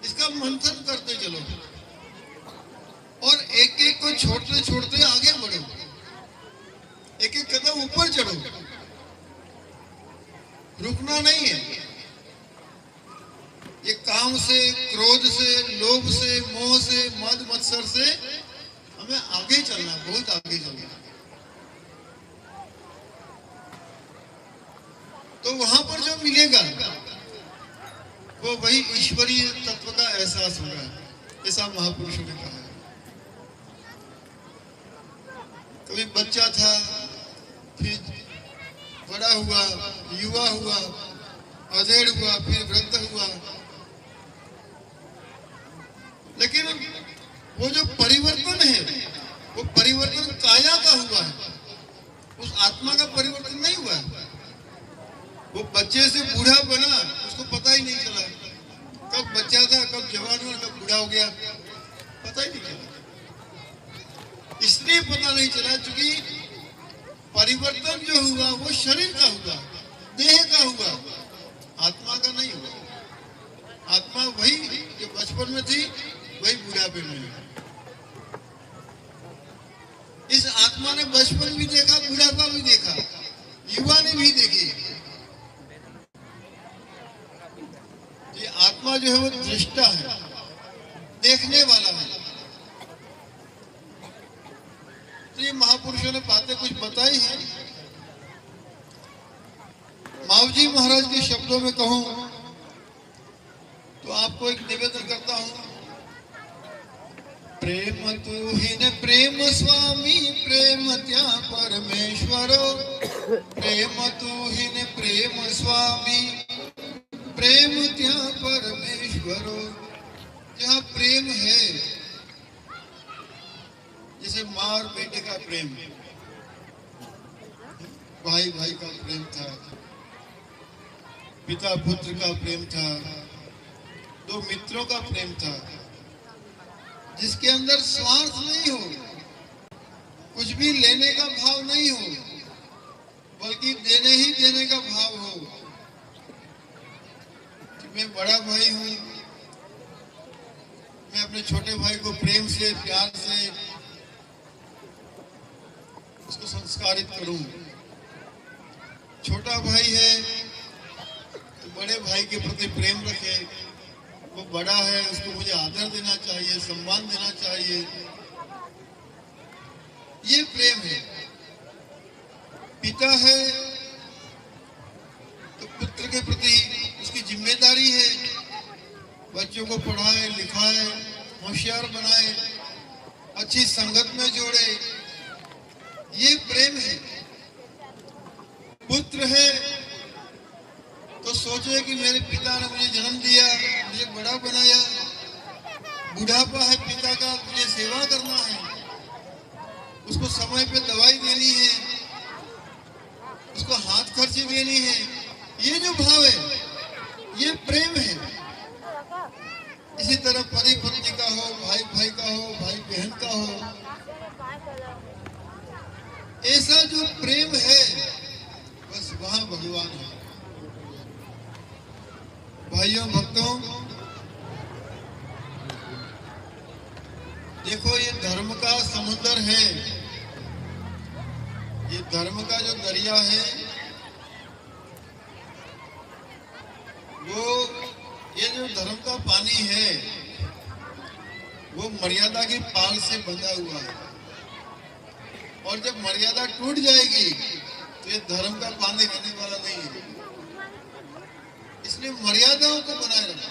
इसका मंथन करते चलो और एक एक को छोड़ते छोड़ते आगे बढ़ो, एक एक कदम ऊपर चढ़ो, रुकना नहीं है। ये काम से, क्रोध से, लोभ से, मोह से, मद मत्सर से हमें आगे चलना, बहुत आगे चलना। तो वहां पर जो मिलेगा वो वही ईश्वरीय तत्व का एहसास होगा, ऐसा महापुरुषों ने कहा है। कभी बच्चा था, फिर बड़ा हुआ, युवा हुआ, अधेड़ हुआ, फिर वृद्ध हुआ। लेकिन वो जो परिवर्तन है, वो परिवर्तन काया का हुआ है, उस आत्मा का परिवर्तन नहीं हुआ है। वो बच्चे से बूढ़ा बना, उसको पता ही नहीं चला कब बच्चा था, कब जवान हुआ, कब बूढ़ा हो गया, पता ही नहीं चला। इसलिए पता नहीं चला क्योंकि परिवर्तन जो हुआ वो शरीर का हुआ, देह का हुआ, आत्मा का नहीं हुआ। आत्मा वही जो बचपन में थी वही बुढ़ापे में है। इस आत्मा ने बचपन भी देखा, बुढ़ापा भी देखा, युवा ने भी देखी। ये आत्मा जो है वो दृष्टा है, देखने वाला है। तो ये महापुरुषों ने बातें कुछ बताई हैं। मावजी महाराज के शब्दों में कहूं तो आपको एक निवेदन करता हूं। प्रेम तू ही न प्रेम स्वामी, प्रेम त्या परमेश्वरो। प्रेम तू ही न प्रेम स्वामी, प्रेम त्या परमेश्वरो। जहाँ प्रेम है, जैसे माँ और बेटे का प्रेम, भाई भाई का प्रेम था, पिता पुत्र का प्रेम था, दो मित्रों का प्रेम था, जिसके अंदर स्वार्थ नहीं हो, कुछ भी लेने का भाव नहीं हो, बल्कि देने ही देने का भाव हो। कि मैं बड़ा भाई हूं, मैं अपने छोटे भाई को प्रेम से, प्यार से उसको संस्कारित करूं। छोटा भाई है तो बड़े भाई के प्रति प्रेम रखे, वो बड़ा है उसको मुझे आदर देना चाहिए, सम्मान देना चाहिए। ये प्रेम है। पिता है तो पुत्र के प्रति उसकी जिम्मेदारी है, बच्चों को पढ़ाए, लिखाए, होशियार बनाए, अच्छी संगत में जोड़े। ये प्रेम है। पुत्र है तो सोचे कि मेरे पिता ने मुझे जन्म दिया, मुझे बड़ा बनाया, बुढ़ापा है पिता का, मुझे सेवा करना है, उसको समय पे दवाई देनी है, उसको हाथ खर्ची देनी है। ये जो भाव है ये प्रेम है। इसी तरह पति पत्नी का हो, भाई भाई का हो, भाई बहन का हो, ऐसा जो प्रेम है बस वहां भगवान है। भाइयों भक्तों, देखो ये धर्म का समुद्र है, ये धर्म का जो दरिया है वो, ये जो धर्म का पानी है वो मर्यादा की पाल से बंधा हुआ है, और जब मर्यादा टूट जाएगी तो ये धर्म का बांधे रहने वाला नहीं है। इसलिए मर्यादाओं को बनाए रखना।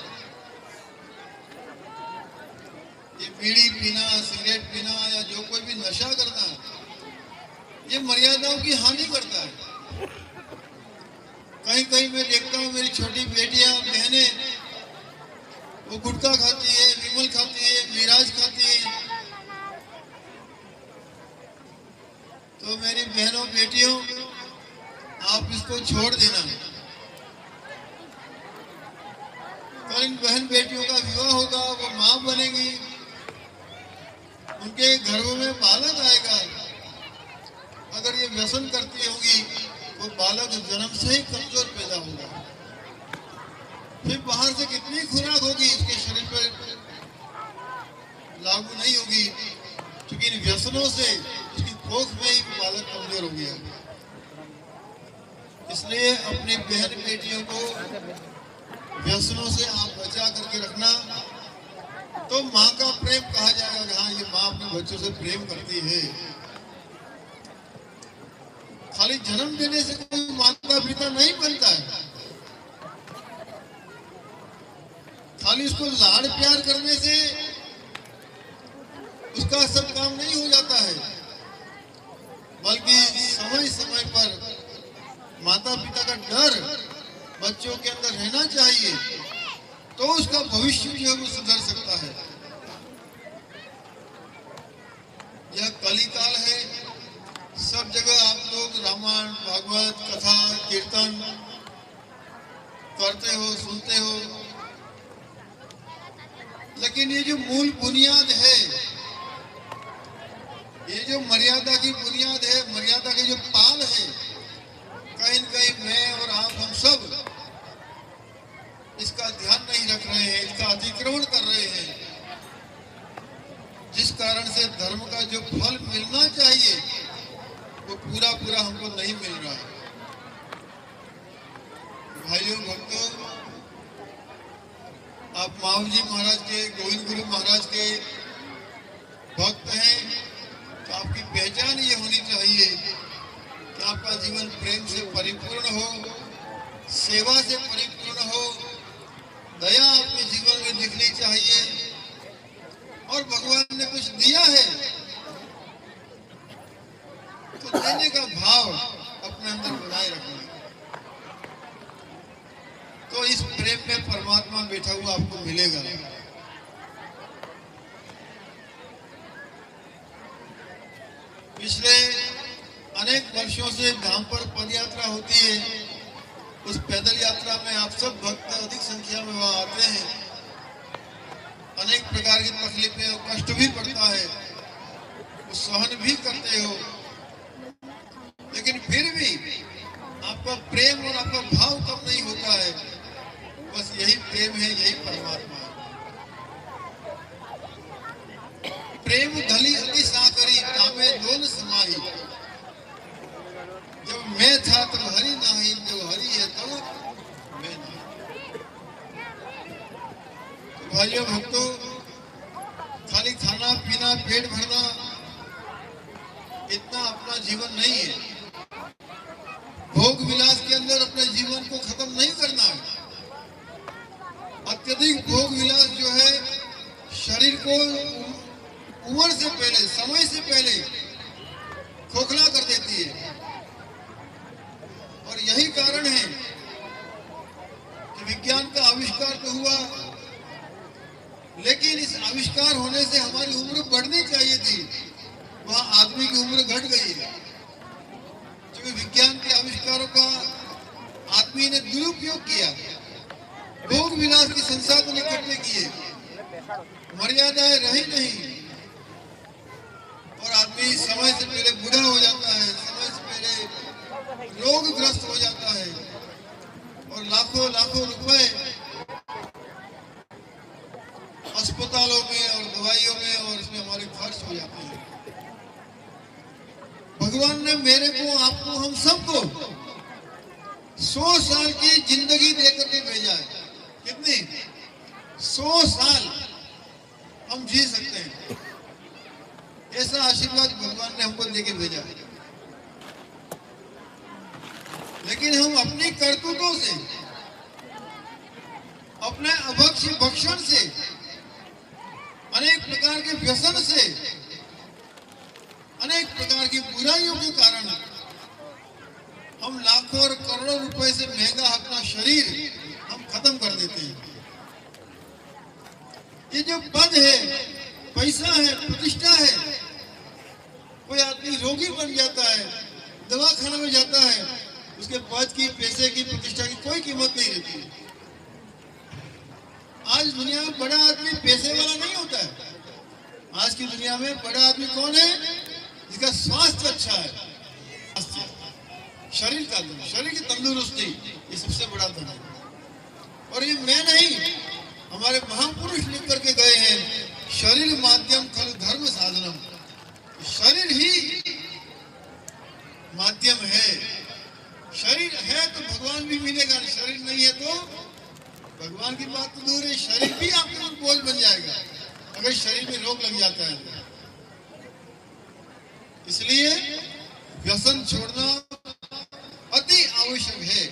ये बीड़ी पीना, सिगरेट पीना या जो कोई भी नशा करना, ये मर्यादाओं की हानि करता है। कहीं कहीं मैं देखता हूँ मेरी छोटी बेटियां बहनें वो गुटखा खाती है, विमल खाती है, मिराज खाती है। तो मेरी बहनों बेटियों, आप इसको छोड़ देना। कल इन बहन बेटियों का विवाह होगा, वो मां बनेगी, उनके घरों में बालक आएगा। अगर ये व्यसन करती होगी वो बालक जन्म से ही कमजोर पैदा होगा। फिर बाहर से कितनी खुराक होगी इसके शरीर पर लागू नहीं होगी, क्योंकि इन व्यसनों से इसकी कोख में ही बालक कमजोर हो गया। इसलिए अपनी बहन बेटियों को व्यसनों से आप बचा करके रखना, तो माँ का प्रेम कहा जाएगा कि हाँ ये माँ अपने बच्चों से प्रेम करती है। खाली जन्म देने से कोई माता पिता नहीं बनता है। खाली उसको लाड़ प्यार करने से उसका सब काम नहीं हो जाता है, बल्कि समय समय पर माता पिता का डर बच्चों के अंदर रहना चाहिए, तो उसका भविष्य जो है वो सुधर सकता है। यह कलिकाल है, सब जगह आप लोग रामायण, भागवत, कथा, कीर्तन करते हो, सुनते हो, लेकिन ये जो मूल बुनियाद है, ये जो मर्यादा की बुनियाद है, मर्यादा के जो पाल है, कहीं न कहीं मैं और आप हम सब इसका ध्यान नहीं रख रहे हैं, इसका अतिक्रमण कर रहे हैं, जिस कारण से धर्म का जो फल मिलना चाहिए वो पूरा पूरा हमको नहीं मिल रहा है। भाइयों भक्तों, आप माऊ जी महाराज के, गोविंद गुरु महाराज के भक्त हैं, तो आपकी पहचान ये होनी चाहिए कि आपका जीवन प्रेम से परिपूर्ण हो, सेवा से परिपूर्ण हो, दया आपके जीवन में दिखनी चाहिए, और भगवान ने कुछ दिया है तो देने का भाव अपने अंदर बनाए रखना। तो इस प्रेम में परमात्मा बैठा हुआ आपको मिलेगा। पिछले अनेक वर्षों से धाम पर पदयात्रा होती है। उस पैदल यात्रा में आप सब भक्त अधिक संख्या में वहां आते हैं। अनेक प्रकार की तकलीफें और कष्ट भी पड़ता है, वो सहन भी करते हो, लेकिन फिर भी आपका प्रेम और आपका भाव कम नहीं होता है। बस यही प्रेम है, यही परमात्मा है। प्रेम धली अति साकरी तामे दोन समाही, जब मैं था तब हरि नहीं, जब हरि है तब मैं नहीं। तो भाइयों भक्तों, खाली खाना पीना पेट भरना इतना अपना जीवन नहीं है। भोग विलास के अंदर अपने जीवन को खत्म नहीं करना है। अत्यधिक भोग विलास जो है शरीर को उम्र से पहले, समय से पहले खोखला कर देती है, और यही कारण है कि विज्ञान का आविष्कार तो हुआ, लेकिन इस आविष्कार होने से हमारी उम्र बढ़नी चाहिए थी, वहां आदमी की उम्र घट गई है। क्योंकि विज्ञान के आविष्कारों का आदमी ने दुरुपयोग किया, भोग विलास के संसाधन इकट्ठे किए, मर्यादाएं रही नहीं, और आदमी समय से पहले बूढ़ा हो जाता है, समय से पहले रोगग्रस्त हो जाता है, और लाखों लाखों रुपए अस्पतालों में और दवाइयों में और इसमें हमारे खर्च हो जाते हैं। भगवान ने मेरे को, आपको, हम सबको 100 साल की जिंदगी देकर के भेजा है। कितनी? 100 साल हम जी सकते हैं, ऐसा आशीर्वाद भगवान ने हमको देके भेजा है। लेकिन हम अपनी करतूतों से, अपने अभक्ष भक्षण से, अनेक प्रकार के व्यसन से, अनेक प्रकार की बुराइयों के कारण हम लाखों और करोड़ों रुपए से महंगा अपना शरीर हम खत्म कर देते हैं। ये जो पद है, पैसा है, प्रतिष्ठा है, कोई आदमी रोगी बन जाता है, दवाखाना में जाता है, उसके पद की, पैसे की, प्रतिष्ठा की कोई कीमत नहीं रहती है। आज दुनिया में बड़ा आदमी पैसे वाला नहीं होता है। आज की दुनिया में बड़ा आदमी कौन है? जिसका स्वास्थ्य अच्छा है, शरीर का धन, शरीर की तंदुरुस्ती, ये सबसे बड़ा धन है। और ये मैं नहीं, हमारे महापुरुष लिख करके गए हैं, शरीर माध्यम खलु धर्म साधनम। शरीर ही माध्यम है। शरीर है तो भगवान भी मिलेगा, शरीर नहीं है तो भगवान की बात तो दूर है, शरीर भी आपके ऊपर बोझ बन जाएगा अगर शरीर में रोग लग जाता है। इसलिए व्यसन छोड़ना अति आवश्यक है।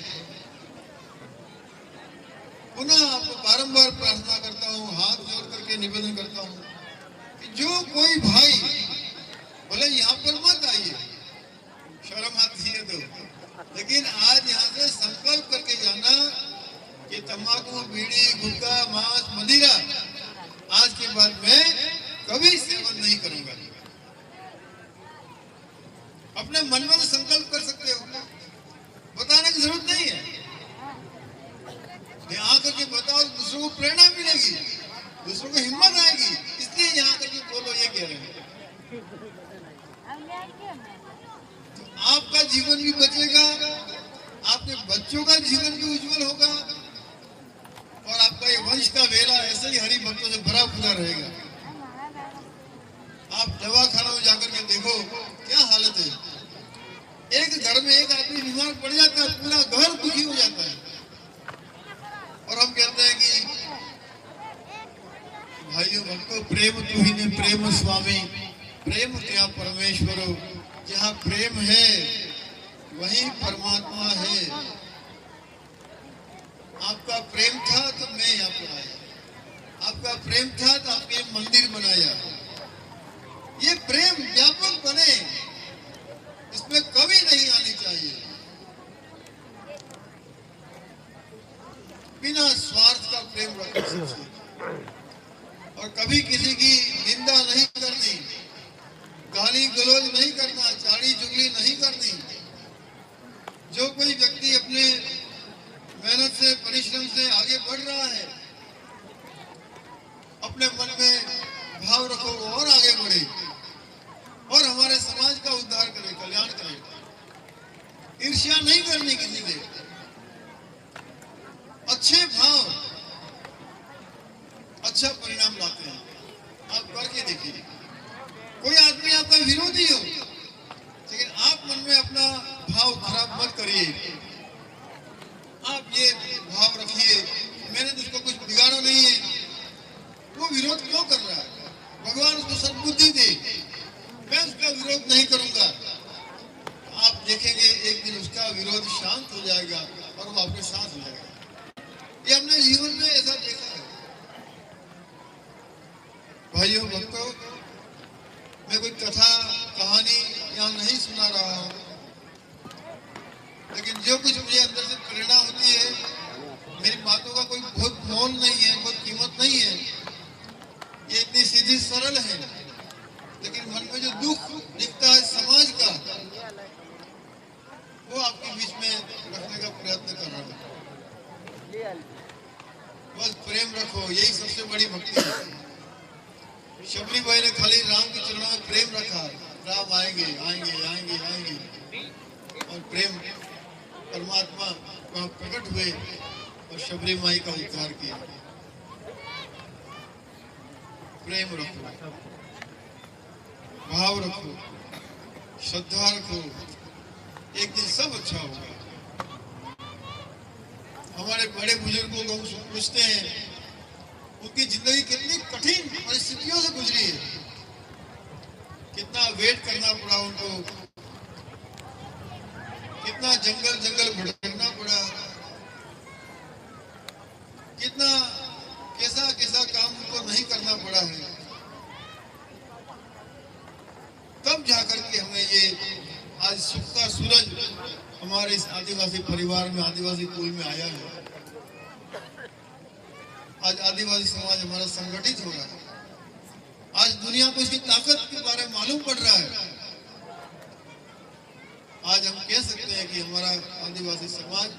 पुनः आपको बारंबार प्रार्थना करता हूँ, हाथ जोड़ करके निवेदन करता हूँ कि जो कोई भाई बोले यहाँ पर मत आइए, शर्म आती है तो, लेकिन आज यहाँ से संकल्प करके जाना कि तंबाकू, बीड़ी, गुटखा, मांस, मदिरा आज के बाद मैं कभी सेवन नहीं करूंगा। अपने मन में संकल्प कर सकते हो, बताने की जरूरत नहीं है। यहाँ करके बताओ, दूसरों को प्रेरणा मिलेगी, दूसरों को हिम्मत आएगी, इसलिए यहाँ करके बोलो, ये कह रहे हैं। तो आपका जीवन भी बचेगा, आपके बच्चों का जीवन भी उज्जवल होगा और आपका ये वंश का वेला ऐसे ही हरि भक्तों से भरा पूरा रहेगा। आप दवाखाना में जाकर के देखो क्या हालत है। एक घर में एक आदमी बीमार पड़ जाता है, पूरा घर दुखी हो जाता है। और हम कहते हैं कि भाइयों भक्तों, प्रेम तू ही ने प्रेम स्वामी, प्रेम क्या परमेश्वरो। जहाँ प्रेम है वहीं परमात्मा है। आपका प्रेम था तो मैं यहाँ पर आया, आपका प्रेम था तो आपने मंदिर बनाया। ये प्रेम व्यापक बने, इसमें कमी नहीं आनी चाहिए। बिना स्वार्थ का प्रेम रखना चाहिए और कभी किसी की निंदा नहीं करनी, गाली गलौज नहीं करना, चाड़ी चुगली नहीं करनी। जो कोई व्यक्ति अपने मेहनत से, परिश्रम से आगे बढ़ रहा है, अपने मन में भाव रखो और आगे बढ़े और हमारे समाज का उद्धार करे, कल्याण करे। ईर्ष्या नहीं करनी किसी से। अच्छे भाव अच्छा परिणाम लाते हैं। आप करके देखिए, कोई आदमी आपका विरोधी हो लेकिन आप मन में अपना भाव खराब मत करिए। आप ये भाव रखिए, मैंने तो उसको कुछ बिगाड़ा नहीं है, वो विरोध क्यों कर रहा है, भगवान उसको सद्बुद्धि दे, मैं उसका विरोध नहीं करूंगा। आप देखेंगे एक दिन उसका विरोध शांत हो जाएगा और वो आपके साथ हो जाएगा। ये हमने जीवन में ऐसा देखा है। भाइयों भक्तों, मैं कोई कथा कहानी यहाँ नहीं सुना रहा हूँ, लेकिन जो कुछ मुझे अंदर से प्रेरणा होती है, मेरी बातों का कोई बहुत मोल नहीं है, बहुत कीमत नहीं है। ये इतनी सीधी सरल है, लेकिन मन में जो दुख दिखता है समाज का, वो आपके बीच में रखने का प्रयत्न कर रहा है। बस प्रेम रखो, यही सबसे बड़ी भक्ति है। शबरी भाई ने खाली राम के चरणों में प्रेम रखा, राम आएंगे आएंगे आएंगे आएंगे, और प्रेम परमात्मा वहां प्रकट हुए और शबरी माई का उद्धार किया। प्रेम रखो, भाव रखो, श्रद्धा रखो, एक दिन सब अच्छा होगा। हमारे बड़े बुजुर्गों को हम पूछते हैं, उनकी जिंदगी कितनी कठिन परिस्थितियों से गुजरी है, कितना वेट करना पड़ा उनको, कितना जंगल जंगल भटकना पड़ा, कितना कैसा कैसा काम उनको नहीं करना पड़ा है, तब जाकर के हमें ये आज सुख का सूरज हमारे इस आदिवासी परिवार में, आदिवासी कुल में आया है। आज आदिवासी समाज हमारा संगठित हो रहा है। आज दुनिया को इसकी ताकत के बारे में मालूम पड़ रहा है। आज हम कह सकते हैं कि हमारा आदिवासी समाज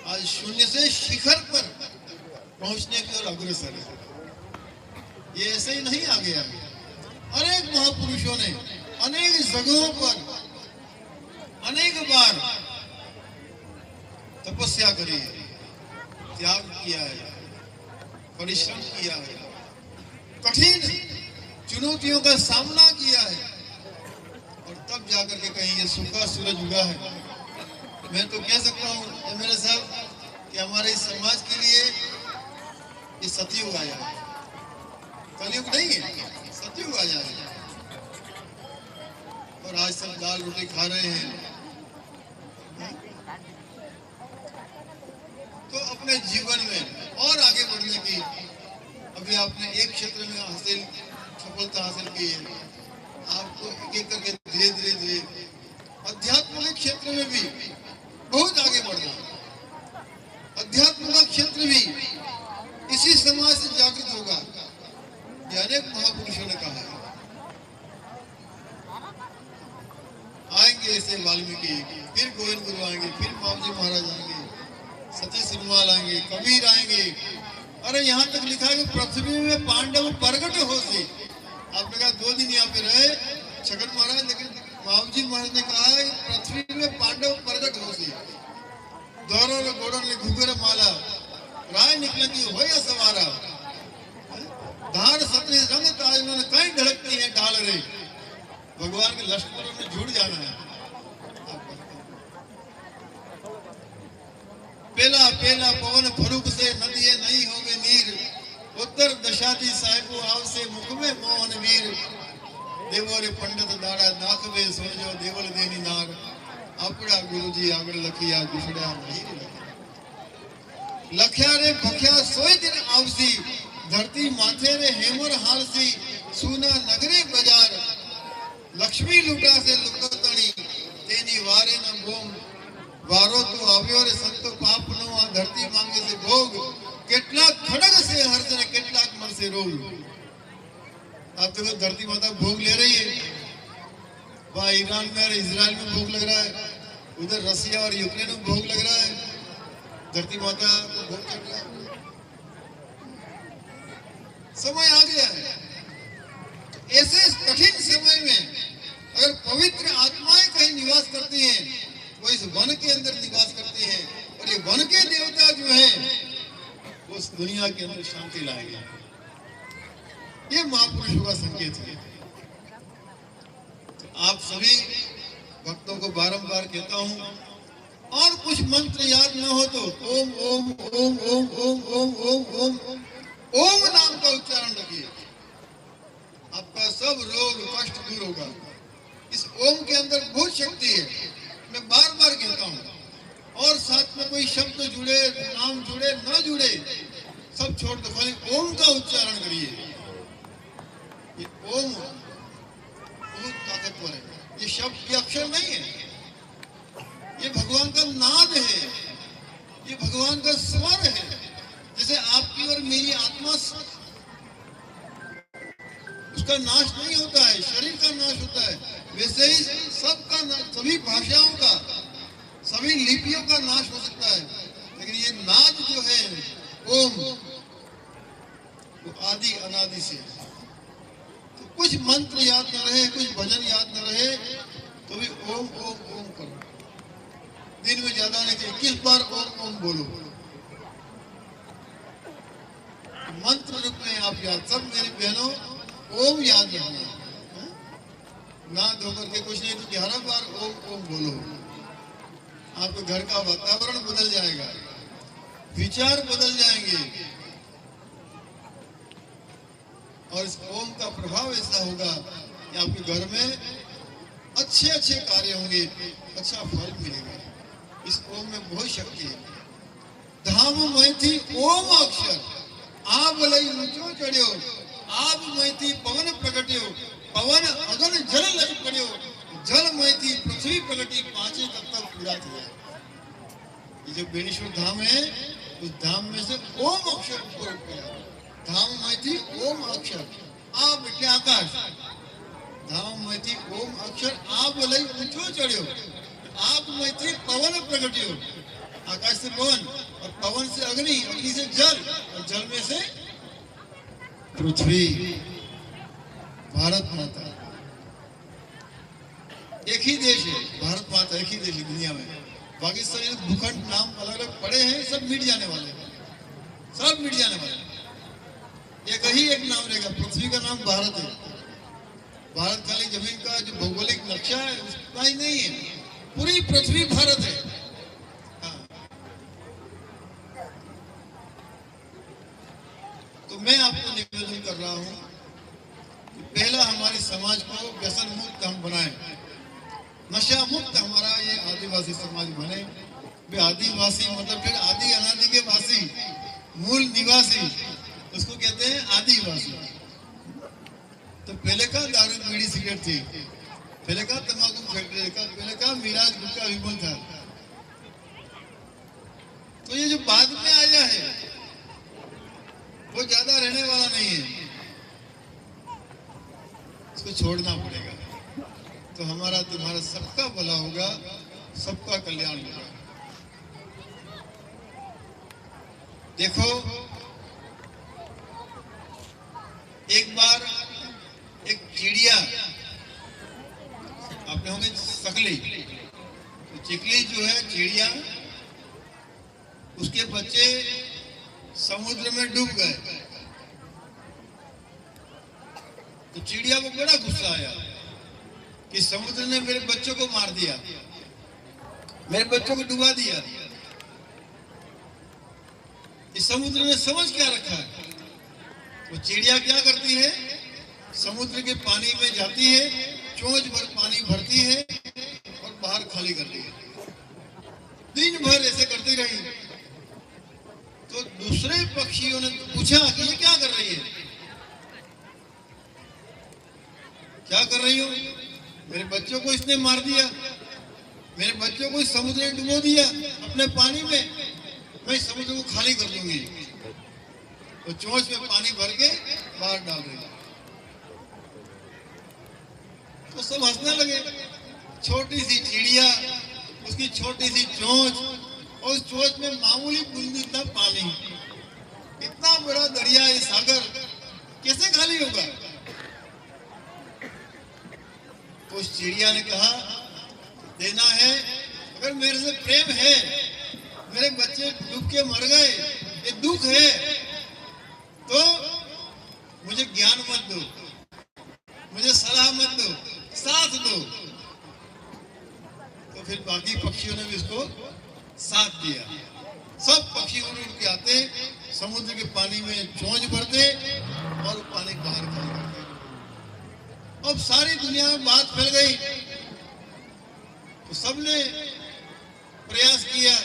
आज शून्य से शिखर पर पहुंचने की ओर अग्रसर है। ये ऐसे ही नहीं आ गया। अनेक महापुरुषों ने अनेक जगहों पर अनेक बार तपस्या करी है, त्याग किया है, परिश्रम किया है, कठिन चुनौतियों का सामना किया है, और तब जाकर के कहीं ये सुख का सूरज उगा है। मैं तो कह सकता हूँ मेरे साहब कि हमारे इस समाज के लिए ये सतयुग आया है, कलयुग नहीं है, सतयुग आया है। और आज सब दाल रोटी खा रहे हैं। तो अपने जीवन में और आगे बढ़ने की, अभी आपने एक क्षेत्र में सफलता हासिल की है, आपको एक एक करके धीरे धीरे धीरे अध्यात्म के क्षेत्र में भी बहुत आगे बढ़ना। अध्यात्म का क्षेत्र भी इसी समाज से जागृत होगा, ये अनेक महापुरुषों ने कहा है। आएंगे ऐसे वाल्मीकि, फिर गोविंद गुरु आएंगे, फिर मावजी महाराज आएंगे, सती सिन्हाल आएंगे, कबीर आएंगे। अरे यहाँ तक लिखा है कि पृथ्वी में पांडव प्रगट हो सी। आपने कहा 2 दिन यहाँ पे रहे छगन महाराज, लेकिन मावजी महाराज ने कहा है पृथ्वी में पांडव प्रगट हो सी। दौरों ने गोड़ों ने घुघर माला, राय निकले की हो या सवारा, धार सत्री रंग ताज में कहीं ढड़कती है डाल रे। भगवान के लश्करों में जुड़ जाना है। पेला पेला पवन फरूक से नदिये नहीं होगे नीर, उत्तर दशाती साहिबो आवसे मुख में मोहन वीर। देवो रे पंडित दाड़ा नाखवे सोजो देवल देनी नार, अपना गुरुजी आगड़ लखिया गुसड़ा नहीं लख्या रे भख्या सोई दिन आवसी, धरती माथे रे हेमर हालसी, सूना नगरे बाजार। लक्ष्मी लूटा से लुकतणी तेनी वारे न बोम, वारो तो આવ્યો રે સંતો પાપનો આ ધરતી માંગે છે ભોગ। કેટલાક ખડગ से हर्ष ने કેટલાક मरसे रोग। आप देखो धरती माता भोग ले रही है, वहाँ ईरान में और इजराइल में भोग लग रहा है, उधर रसिया और यूक्रेन में भोग लग रहा है, धरती माता को भोग चढ़ रहा है। समय आ गया है। ऐसे कठिन समय में अगर पवित्र आत्माएं कहीं निवास करती हैं, वो इस वन के अंदर निवास करती हैं, और ये वन के देवता जो हैं वो इस दुनिया के अंदर शांति लाएंगे। ये महापुरुषों का संकेत है। तो आप सभी भक्तों को बारंबार कहता हूं, और कुछ मंत्र याद न हो तो ओम ओम ओम ओम ओम ओम ओम ओम ओम नाम का उच्चारण रखिए, आपका सब रोग कष्ट दूर होगा। इस ओम के अंदर बहुत शक्ति है, मैं बार बार कहता हूँ। और साथ में कोई शब्द जुड़े, नाम जुड़े, न जुड़े, सब छोड़ दो, खाली ओम का उच्चारण करिए। ये ओम बहुत ताकतवर है। ये शब्द के अक्षर नहीं है, ये भगवान का नाद है, ये भगवान का स्वर है। जैसे आपकी और मेरी आत्मा उसका नाश नहीं होता है, शरीर का नाश होता है, वैसे ही सबका सभी भाषाओं का, सभी लिपियों का नाश हो सकता है, लेकिन ये नाद जो है ओम, वो आदि अनादि से। तो कुछ मंत्र याद न रहे, कुछ भजन याद न रहे, तो भी ओम ओम ओम करो। दिन में ज्यादा नहीं, 21 बार ओम ओम बोलो। मंत्र रूप में आप याद, सब मेरी बहनों ओम याद रखना, ना धोकर के कुछ नहीं तो 11 बार ओम ओम बोलो। आपके घर का वातावरण बदल जाएगा, विचार बदल जाएंगे, और इस ओम का प्रभाव ऐसा होगा कि आपके घर में अच्छे अच्छे कार्य होंगे, अच्छा फल मिलेगा। इस ओम में बहुत शक्ति है। धाम में थी ओम अक्षर, आप लई ऊंचो चढ़ियो, आप में थी पवन प्रगट्यो, पवन अगन जल लई पड़ियो, जल में थी पृथ्वी प्रगटी, पांचे तत्व पूरा किया। ये जो बेणेश्वर धाम है, उस धाम में से ओम अक्षर ऊपर उठा। धाम में थी ओम अक्षर, आप એટલે આકાશ। धाम में थी ओम अक्षर, आप लई ऊंचो चढ़ियो, आप में थी पवन प्रगट्यो, आकाश से पवन और पवन से अग्नि, अग्नि से जल और जल में से पृथ्वी। भारत माता एक ही देश है, भारत माता एक ही देश है दुनिया में। बाकी सब भूखंड नाम अलग अलग पड़े हैं, सब मिट जाने वाले हैं, सब मिट जाने वाले हैं। एक ही एक नाम रहेगा, पृथ्वी का नाम भारत है। भारत खाली जमीन का जो भौगोलिक नक्शा है उसका ही नहीं है, पूरी पृथ्वी भारत है। हाँ। तो मैं आपको निवेदन कर रहा हूं कि पहला हमारे समाज को व्यसन मुक्त हम बनाएं, नशा मुक्त हमारा ये आदिवासी समाज बने। वे आदिवासी मतलब फिर आदि अनादि के वासी, मूल निवासी, उसको कहते हैं आदिवासी। तो पहले का दारू बीड़ी सिगरेट थी, पहले का तंबाकू फैक्ट्री का, पहले का मिराज गुटखा विमल था। तो ये जो बाद में आया है वो ज्यादा रहने वाला नहीं है, इसको छोड़ना पड़ेगा। तो हमारा तुम्हारा सबका भला होगा, सबका कल्याण होगा। देखो एक बार एक चिड़िया, आपने होंगे सकली, तो चिकली जो है चिड़िया, उसके बच्चे समुद्र में डूब गए। तो चिड़िया को बड़ा गुस्सा आया कि समुद्र ने मेरे बच्चों को मार दिया, मेरे बच्चों को डुबा दिया। इस समुद्र ने समझ क्या रखा है? वो चिड़िया क्या करती है, समुद्र के पानी में जाती है, चोंच भर पानी भरती है और बाहर खाली करती है। दिन भर ऐसे करती रही। तो दूसरे पक्षियों ने पूछा कि ये क्या कर रही है, क्या कर रही हो? मेरे बच्चों को इसने मार दिया, मेरे बच्चों को इस समुद्र ने डुबो दिया अपने पानी में, मैं समुद्र को खाली कर दूंगी। तो चोंच में पानी भर के बाहर डाल रही। तो सब हंसने लगे। छोटी सी चिड़िया, उसकी छोटी सी चोंच और उस चोंच में मामूली बूंद इतना पानी, इतना बड़ा दरिया, ये सागर कैसे खाली होगा? तो उस चिड़िया ने कहा देना है, अगर मेरे से प्रेम है, मेरे बच्चे डूब के मर गए, ये दुख है, तो मुझे ज्ञान मत दो, मुझे सलाह मत दो, साथ दो। तो फिर बाकी पक्षियों ने भी इसको साथ दिया। सब पक्षी उड़ उड़ के आते, समुद्र के पानी में चोंच भरते और पानी बाहर खाली करते। अब सारी दुनिया में बात फैल गई, तो सबने प्रयास किया।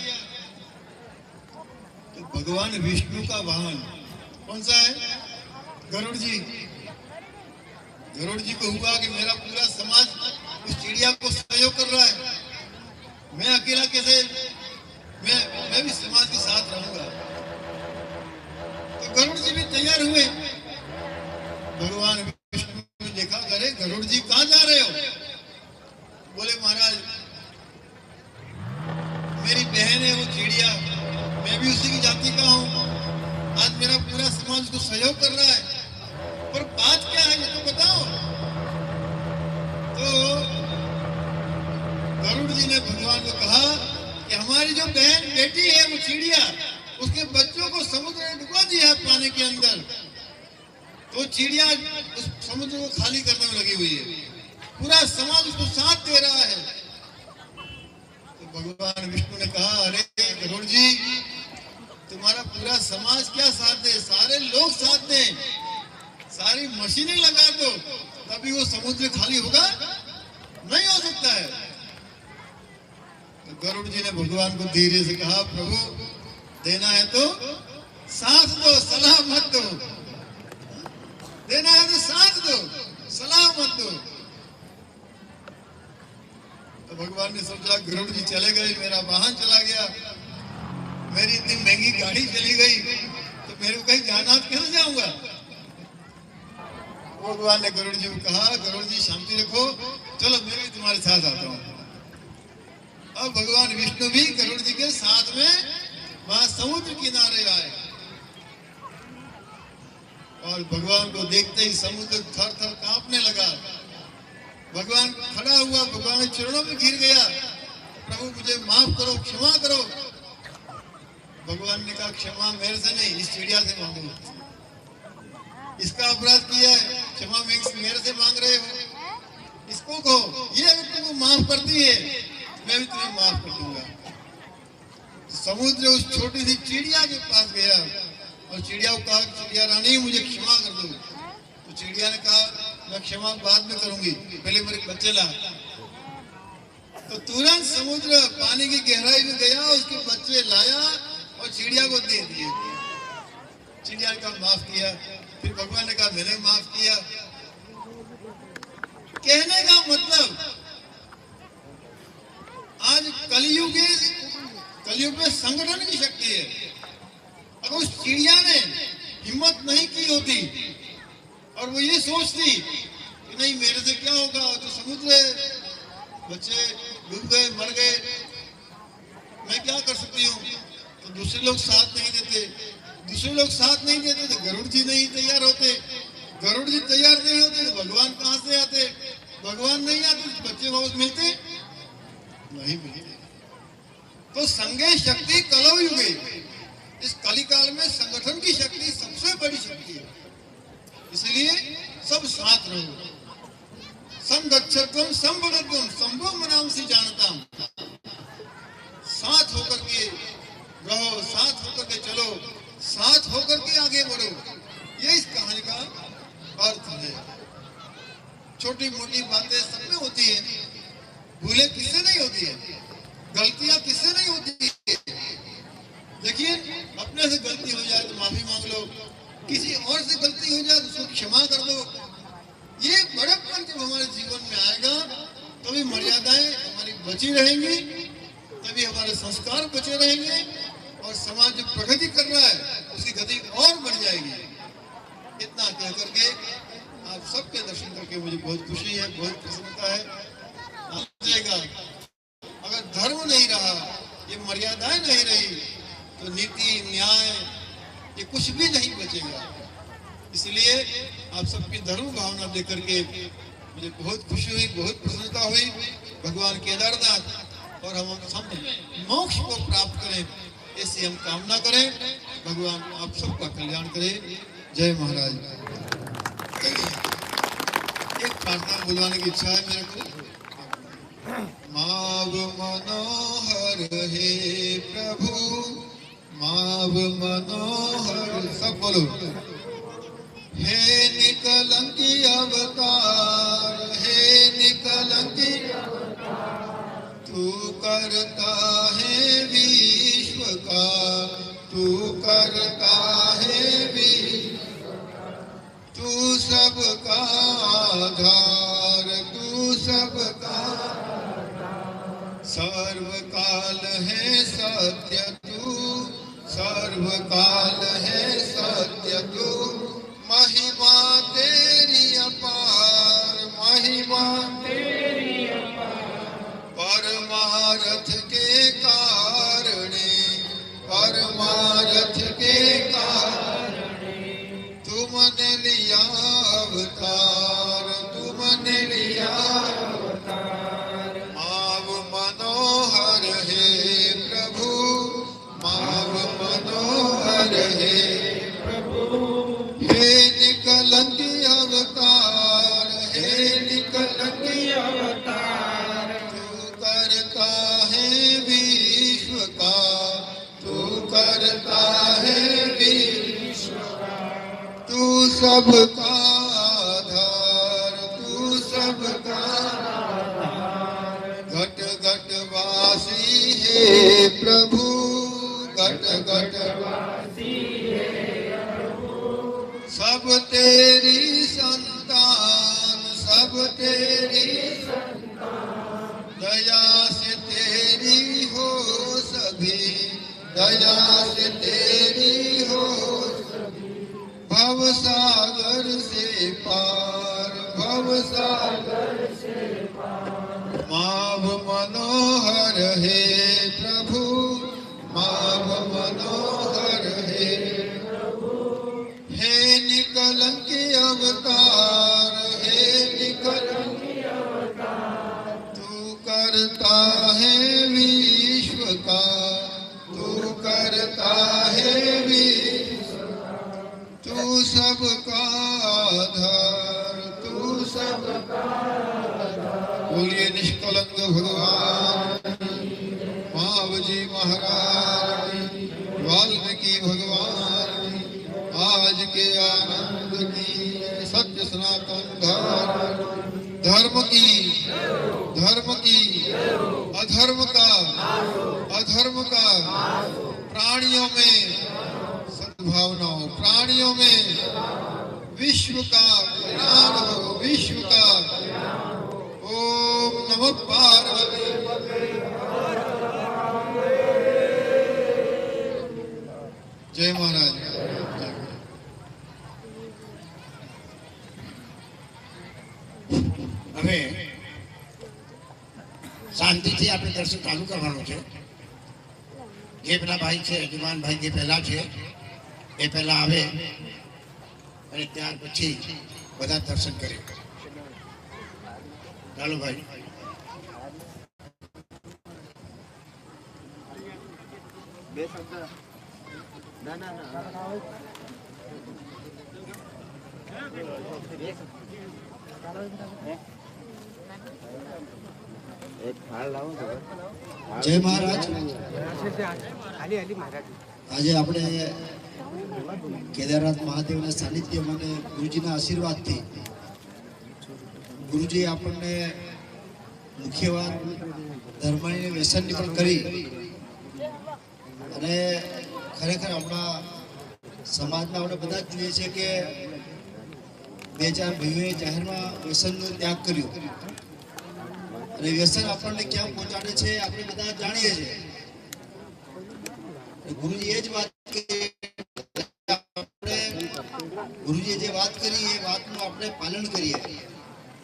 तो भगवान विष्णु का वाहन कौन सा है? गरुड़ जी। गरुड़ जी को हुआ कि मेरा पूरा समाज उस चिड़िया को सहयोग कर रहा है, मैं अकेला कैसे, मैं भी समाज के साथ रहूंगा। तो गरुड़ जी भी तैयार हुए। भगवान विष्णु ने देखा, अरे गरुड़ जी कहाँ जा रहे हो? बोले महाराज मेरी बहन है वो चिड़िया, मैं भी उसी की जाति का हूँ, आज मेरा पूरा समाज को सहयोग कर रहा है, पर बात क्या है ये तो बताओ। तो गरुड़ जी ने भगवान को कहा कि हमारी जो बहन बेटी है वो चिड़िया, उसके बच्चों को समुद्र ने डुबा दिया है पानी के अंदर, तो चिड़िया उस समुद्र को खाली करने में लगी हुई है, पूरा समाज उसको साथ दे रहा है। तो भगवान विष्णु ने कहा, अरे गरुड़ जी तुम्हारा पूरा समाज क्या साथ दे, सारे लोग साथ दें, सारी मशीनें लगा दो, तभी वो समुद्र खाली होगा? नहीं हो लगता है। तो गरुड़ जी ने भगवान को धीरे से कहा, प्रभु देना है तो साथ दो, सलाह मत दो। देना है तो साथ दो, सलाह मत दो। तो भगवान ने सोचा गरुड़ जी चले गए, मेरा वाहन चला गया, मेरी इतनी महंगी गाड़ी चली गई, तो मेरे को कहीं जाना कैसे जाऊंगा। भगवान ने गरुड़ जी को कहा, गरुड़ जी शांति रखो, चलो मैं भी तुम्हारे साथ आता हूँ। अब भगवान विष्णु भी गरुड़ जी के साथ में वहां समुद्र किनारे आए और भगवान को देखते ही समुद्र थर थर कांपने लगा। भगवान खड़ा हुआ, भगवान के चरणों में गिर गया, प्रभु मुझे माफ करो, क्षमा करो। भगवान ने कहा, क्षमा मेरे से नहीं, इस चिड़िया से मांगो। इसका अपराध किया है, क्षमा मेरे से मांग रहे हो, इसको कहो, ये अगर तुमको माफ करती है मैं भी तुम्हें माफ कर दूंगा। समुद्र उस छोटी सी चिड़िया के पास गया और चिड़िया को कहा, चिड़िया रानी मुझे क्षमा कर दो। तो चिड़िया ने कहा, मैं क्षमा बाद में करूंगी, पहले मेरे बच्चे ला। तो तुरंत समुद्र पानी की गहराई में गया, उसके बच्चे लाया और चिड़िया को दे दिए। चिड़िया ने कहा माफ किया। फिर भगवान ने कहा मैंने माफ किया। कहने का मतलब आज कलयुग में संगठन की शक्ति है। अगर उस चिड़िया ने हिम्मत नहीं की होती और वो ये सोचती कि नहीं मेरे से क्या होगा, तो समुद्र बच्चे डूब गए, मर गए, मैं क्या कर सकती हूँ। तो दूसरे लोग साथ नहीं देते, तो गरुड़ जी नहीं तैयार होते, गरुड़ जी तैयार नहीं होते तो भगवान कहाँ से आते, भगवान नहीं आते तो बच्चे वापस मिलते नहीं मिले। तो संगे शक्ति कलौ युगे, इस कलिकाल में संगठन की शक्ति सबसे बड़ी शक्ति है। इसलिए सब साथ रहो। संगच्छत्वम संबद्धत्वम संभव मनांसी जानताम। साथ होकर के रहो, साथ होकर के चलो, साथ होकर के आगे बढ़ो। ये इस कहानी का अर्थ है। छोटी मोटी बातें सब में होती है, भूलें किससे नहीं होती है, गलतियां किससे नहीं होती है। देखिए अपने से गलती हो जाए तो माफी मांग लो, किसी और से गलती हो जाए तो उसको क्षमा कर दो। ये बड़प्पन जब हमारे जीवन में आएगा तभी मर्यादाएं हमारी बची रहेंगी, तभी हमारे संस्कार बचे रहेंगे और समाज जो प्रगति कर रहा है उसकी गति और बढ़ जाएगी। इतना कह करके आप सबके दर्शन करके मुझे बहुत खुशी है, बहुत प्रसन्नता है। अगर धर्म नहीं रहा, ये मर्यादाएं नहीं रही, तो नीति न्याय ये कुछ भी नहीं बचेगा। इसलिए आप सबकी धर्म भावना देख करके मुझे बहुत खुशी हुई, बहुत प्रसन्नता हुई। भगवान केदारनाथ और हम सब मोक्ष को प्राप्त करें, ऐसी हम कामना करें। भगवान आप सबका कल्याण करे। जय महाराज। एक प्रार्थना बुलवाने की इच्छा है मेरे को। माव मनोहर हे प्रभु, माव मनोहर, सब बोलो। हे निकलंकी अवतार, हे निकलंकी तू करता है विश्व का, तू करता है विश्व, तू सबका आधार, तू सबका सर्वकाल है सत्य तू, सर्वकाल है सत्य तू। महिमा तेरी अपार, महिमा तेरी अपार, परमारथ के कारणे, परमारथ के कारणे तुमने लिया अवतार, तुमने लिया अवतार। माव मनोहर हे प्रभु, माव मनोहर हे प्रभु। हे निकलंकी अवतार, हे निकलंकी अवतार, तू करता है विश्व का, तू करता है विश्व का, तू सबका आधार, तू सबका आधार। हे प्रभु घट घट सब तेरी संतान, सब तेरी दया से तेरी हो सभी, दया से तेरी हो भव सागर से पार, भव सागर से पार। माव मनोहर हे प्रभु, माव मनोहर हे प्रभु, हे निकलंकी अवतार, हे निकलंकी अवतार। तू करता है विश्व का, तू करता है विश्व का, तू सबका आधार, तू सबका आधार। बोलिए निष्कलंक भगवान महावजी महाराज, वाल्मीकि भगवान आज के आनंद की, सत्य सनातन धर्म की, धर्म की, अधर्म का, अधर्म का, प्राणियों में सद्भावना हो, प्राणियों में विश्व का कल्याण हो, विश्व का। ओम नमः पार्वती। जय महाराज। હવે શાંતિથી આપણે દર્શન ચાલુ કરવાનું છે. જે પેલા ભાઈ છે યજમાન ભાઈ જે પહેલા છે એ પહેલા આવે અને ત્યાર પછી બધા દર્શન કરે. ચાલો ભાઈ. જય મહારાજ. આજે આપણે કેદારનાથ મહાદેવના સાનિધ્યમાં અને ગુરુજીના આશીર્વાદથી ગુરુજીએ આપણને મુખ્ય વાત ધર્મની વ્યસનની પણ કરી અને ખરેખર આપણા સમાજમાં આપણે બધા જ જોઈએ છીએ કે 2-4 ભાઈઓએ જાહેરમાં વ્યસનનો ત્યાગ કર્યો અને વ્યસન આપણને ક્યાં પહોંચાડે છે આપણે બધા જાણીએ છીએ. ગુરુજી એ જ વાત કરી, ગુરુજીએ જે વાત કરી એ વાતનું આપણે પાલન કરીએ.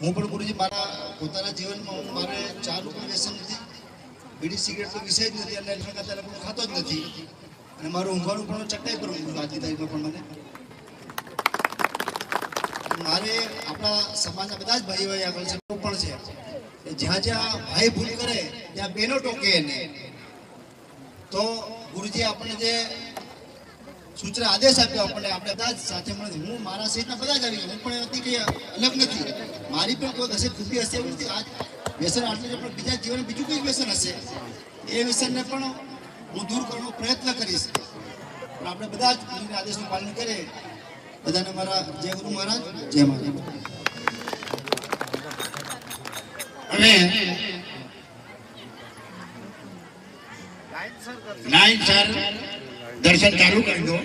હું પણ ગુરુજી મારા પોતાના જીવનમાં હું મારે ચાનું પણ વ્યસન નથી, બીડી સિગરેટ તો વિષય જ નથી, એટલે અત્યારે હું ખાતો જ નથી અને મારું ઊંઘવાનું પણ ચટાઈ પર ઊંઘું આજની તારીખમાં પણ મને. મારે આપણા સમાજના બધા જ ભાઈઓ આગળ છે પણ છે જ્યાં જ્યાં ભાઈ ભૂલ કરે ત્યાં બહેનો ટોકે એને. તો ગુરુજી આપણને જે સૂચના આદેશ આપ્યો આપણને, આપણે બધા જ સાથે મળે, હું મારા સહિતના બધા જ આવી ગયા, હું પણ એનાથી કંઈ અલગ નથી. મારી પણ કોઈ હશે ખૂબી હશે એવું નથી. આ વ્યસન આટલું છે પણ બીજા જીવન બીજું કંઈક વ્યસન હશે, એ વ્યસનને પણ હું દૂર કરવાનો પ્રયત્ન કરીશ. પણ આપણે બધા જ ગુરુના આદેશનું પાલન કરીએ. બધાને મારા જય ગુરુ મહારાજ, જય મહારાજ. હવે લાઈન સર દર્શન ચાલુ કરી દો.